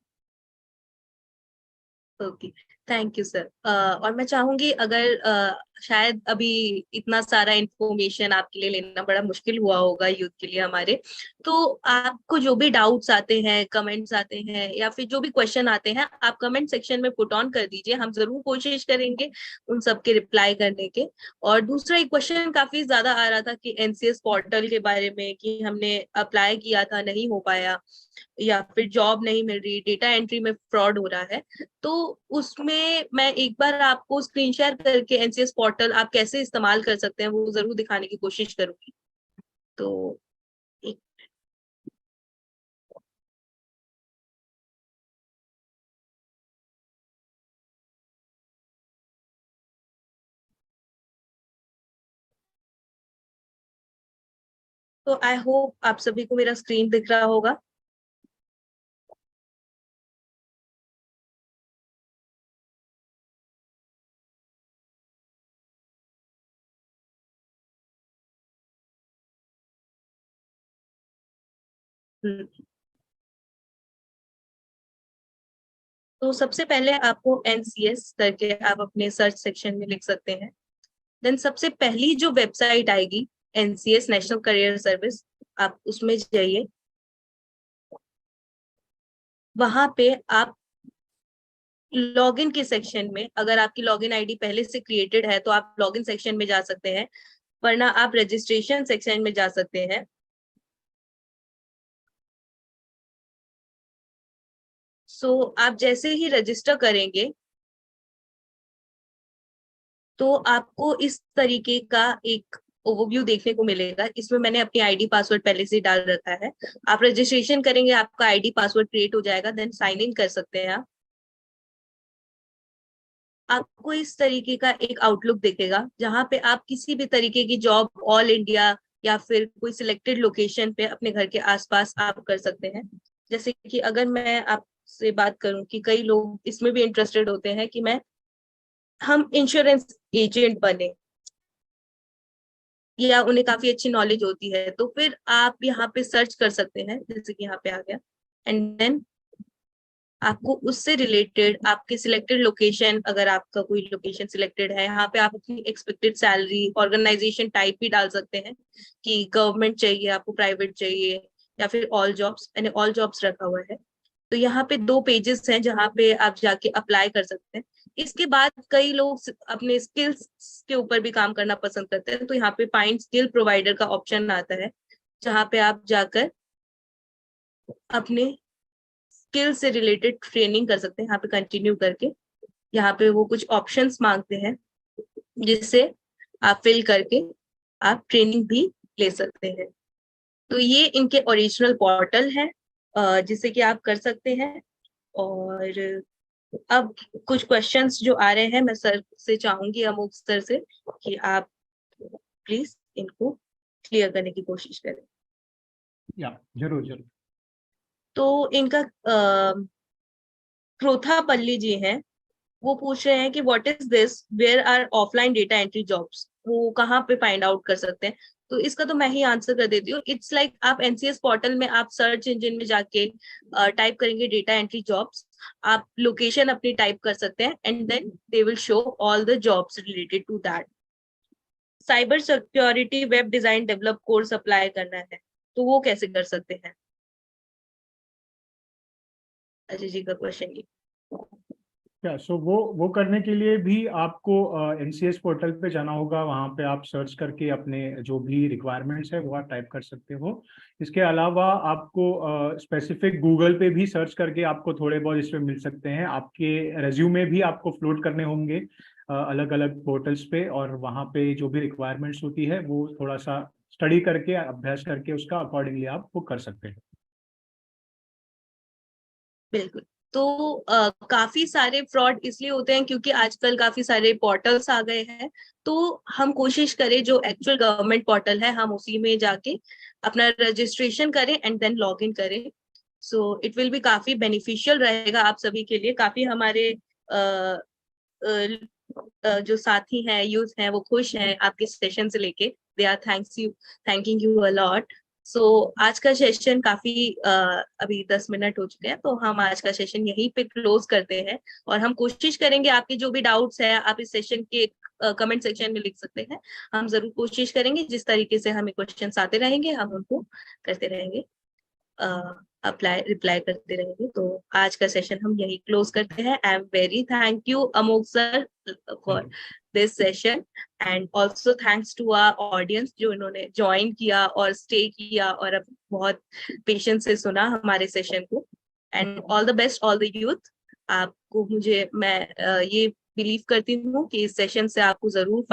Okay, thank you sir. और मैं चाहूंगी, अगर शायद अभी इतना सारा इंफॉर्मेशन आपके लिए लेना बड़ा मुश्किल हुआ होगा यूथ के लिए हमारे, तो आपको जो भी डाउट्स आते हैं, कमेंट्स आते हैं, या फिर जो भी क्वेश्चन आते हैं, आप कमेंट सेक्शन में पुट ऑन कर दीजिए, हम जरूर कोशिश करेंगे उन सबके रिप्लाई करने के। और दूसरा एक क्वेश्चन काफी ज्यादा आ रहा था कि एनसीएस पोर्टल के बारे में, कि हमने अप्लाई किया था, नहीं हो पाया, या फिर जॉब नहीं मिल रही, डेटा एंट्री में फ्रॉड हो रहा है। तो उसमें मैं एक बार आपको स्क्रीन शेयर करके एनसीएस पोर्टल आप कैसे इस्तेमाल कर सकते हैं वो जरूर दिखाने की कोशिश करूंगी। तो एक, तो आई होप आप सभी को मेरा स्क्रीन दिख रहा होगा। हम्म, तो सबसे पहले आपको एनसीएस करके आप अपने सर्च सेक्शन में लिख सकते हैं। देन सबसे पहली जो वेबसाइट आएगी, एनसीएस नेशनल करियर सर्विस, आप उसमें जाइए। वहां पे आप लॉगिन के सेक्शन में, अगर आपकी लॉगिन आईडी पहले से क्रिएटेड है तो आप लॉगिन सेक्शन में जा सकते हैं, वरना आप रजिस्ट्रेशन सेक्शन में जा सकते हैं। सो आप जैसे ही रजिस्टर करेंगे तो आपको इस तरीके का एक ओवरव्यू देखने को मिलेगा। इसमें मैंने अपनी आईडी पासवर्ड पहले से डाल रखा है। आप रजिस्ट्रेशन करेंगे, आपका आईडी पासवर्ड क्रिएट हो जाएगा, देन साइन इन कर सकते हैं आप। आपको इस तरीके का एक आउटलुक दिखेगा जहां पे आप किसी भी तरीके की जॉब ऑल इंडिया या फिर कोई सिलेक्टेड लोकेशन पे अपने घर के आसपास आप कर सकते हैं। जैसे कि अगर मैं आपसे बात करूं कि कई लोग इसमें भी इंटरेस्टेड होते हैं कि मैं हम इंश्योरेंस एजेंट बने, या उन्हें काफी अच्छी नॉलेज होती है, तो फिर आप यहाँ पे सर्च कर सकते हैं, जैसे कि यहाँ पे आ गया। एंड देन आपको उससे रिलेटेड आपके सिलेक्टेड लोकेशन, अगर आपका कोई लोकेशन सिलेक्टेड है, यहाँ पे आप अपनी एक्सपेक्टेड सैलरी, ऑर्गेनाइजेशन टाइप भी डाल सकते हैं कि गवर्नमेंट चाहिए आपको, प्राइवेट चाहिए, या फिर ऑल जॉब्स। मैंने ऑल जॉब्स रखा हुआ है। तो यहाँ पे 2 पेजेस हैं जहाँ पे आप जाके अप्लाई कर सकते हैं। इसके बाद कई लोग अपने स्किल्स के ऊपर भी काम करना पसंद करते हैं, तो यहाँ पे फाइंड स्किल प्रोवाइडर का ऑप्शन आता है, जहाँ पे आप जाकर अपने स्किल से रिलेटेड ट्रेनिंग कर सकते हैं। यहाँ पे कंटिन्यू करके यहाँ पे वो कुछ ऑप्शंस मांगते हैं, जिससे आप फिल करके आप ट्रेनिंग भी ले सकते हैं। तो ये इनके ओरिजिनल पोर्टल है जिसे कि आप कर सकते हैं। और अब कुछ क्वेश्चंस जो आ रहे हैं, मैं सर से चाहूंगी, अमोक सर से, कि आप प्लीज इनको क्लियर करने की कोशिश करें। या जरूर जरूर। तो इनका क्रोथापल्ली जी हैं, वो पूछ रहे हैं कि what is this, where are offline data entry jobs, वो कहाँ पे फाइंड आउट कर सकते हैं। तो इसका तो मैं ही आंसर कर देती हूँ। इट्स लाइक आप एनसीएस पोर्टल में आप सर्च इंजन में जाके टाइप करेंगे डेटा एंट्री जॉब्स, आप लोकेशन अपनी टाइप कर सकते हैं and then they will show all the jobs related to that. Cyber security web design develop course apply करना है तो वो कैसे कर सकते हैं? अजय जी का क्वेश्चन ये। क्या सो वो करने के लिए भी आपको एनसीएस पोर्टल पे जाना होगा, वहाँ पे आप सर्च करके अपने जो भी रिक्वायरमेंट्स है वो आप टाइप कर सकते हो। इसके अलावा आपको स्पेसिफिक गूगल पे भी सर्च करके आपको थोड़े बहुत इसमें मिल सकते हैं। आपके रेज्यूमे भी आपको फ्लोट करने होंगे अलग अलग पोर्टल्स पे, और वहाँ पे जो भी रिक्वायरमेंट्स होती है वो थोड़ा सा स्टडी करके अभ्यास करके उसका अकॉर्डिंगली आप वो कर सकते हैं। बिल्कुल। तो काफी सारे फ्रॉड इसलिए होते हैं क्योंकि आजकल काफी सारे पोर्टल्स आ गए हैं, तो हम कोशिश करें जो एक्चुअल गवर्नमेंट पोर्टल है हम उसी में जाके अपना रजिस्ट्रेशन करें एंड देन लॉग इन करें। सो इट विल बी काफी बेनिफिशियल रहेगा आप सभी के लिए। काफी हमारे जो साथी हैं, यूथ हैं, वो खुश हैं आपके सेशन से लेके। They are thanking you a lot. So आज का सेशन काफी अभी 10 मिनट हो चुके हैं, तो हम आज का सेशन यहीं पे क्लोज करते हैं। और हम कोशिश करेंगे आपके जो भी डाउट्स है आप इस सेशन के कमेंट सेक्शन में लिख सकते हैं। हम जरूर कोशिश करेंगे, जिस तरीके से हमें क्वेश्चंस आते रहेंगे हम उनको करते रहेंगे, अप्लाई रिप्लाई करते रहेंगे। तो आज का सेशन हम यही क्लोज करते हैं। I am very thank you अमोक sir for this session and also thanks to our audience जो इन्होंने ज्वाइन किया और स्टे किया और अब बहुत पेशेंस से सुना हमारे सेशन को। And all the best all the youth. आपको मैं ये बिलीव करती हूँ कि इस सेशन से आपको जरूर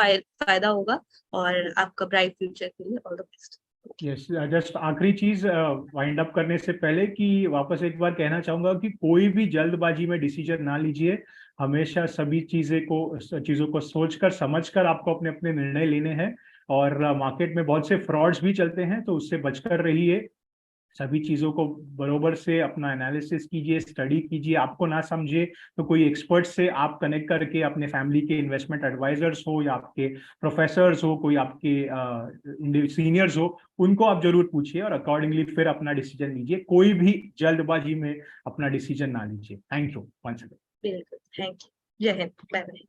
फायदा होगा और आपका ब्राइट फ्यूचर के लिए all the best. Yes, just आखिरी चीज वाइंड अप करने से पहले कि वापस एक बार कहना चाहूंगा कि कोई भी जल्दबाजी में डिसीजन ना लीजिए। हमेशा सभी चीजों को सोचकर समझकर आपको अपने अपने निर्णय लेने हैं। और मार्केट में बहुत से फ्रॉड्स भी चलते हैं, तो उससे बचकर रहिए। सभी चीजों को बरोबर से अपना एनालिसिस कीजिए, स्टडी कीजिए। आपको ना समझे तो कोई एक्सपर्ट से आप कनेक्ट करके, अपने फैमिली के इन्वेस्टमेंट एडवाइजर्स हो या आपके प्रोफेसर्स हो, कोई आपके सीनियर्स हो, उनको आप जरूर पूछिए और अकॉर्डिंगली फिर अपना डिसीजन लीजिए। कोई भी जल्दबाजी में अपना डिसीजन ना लीजिए। Thank you once again. बिल्कुल, थैंक यू। जय हिंद, बाय बाय।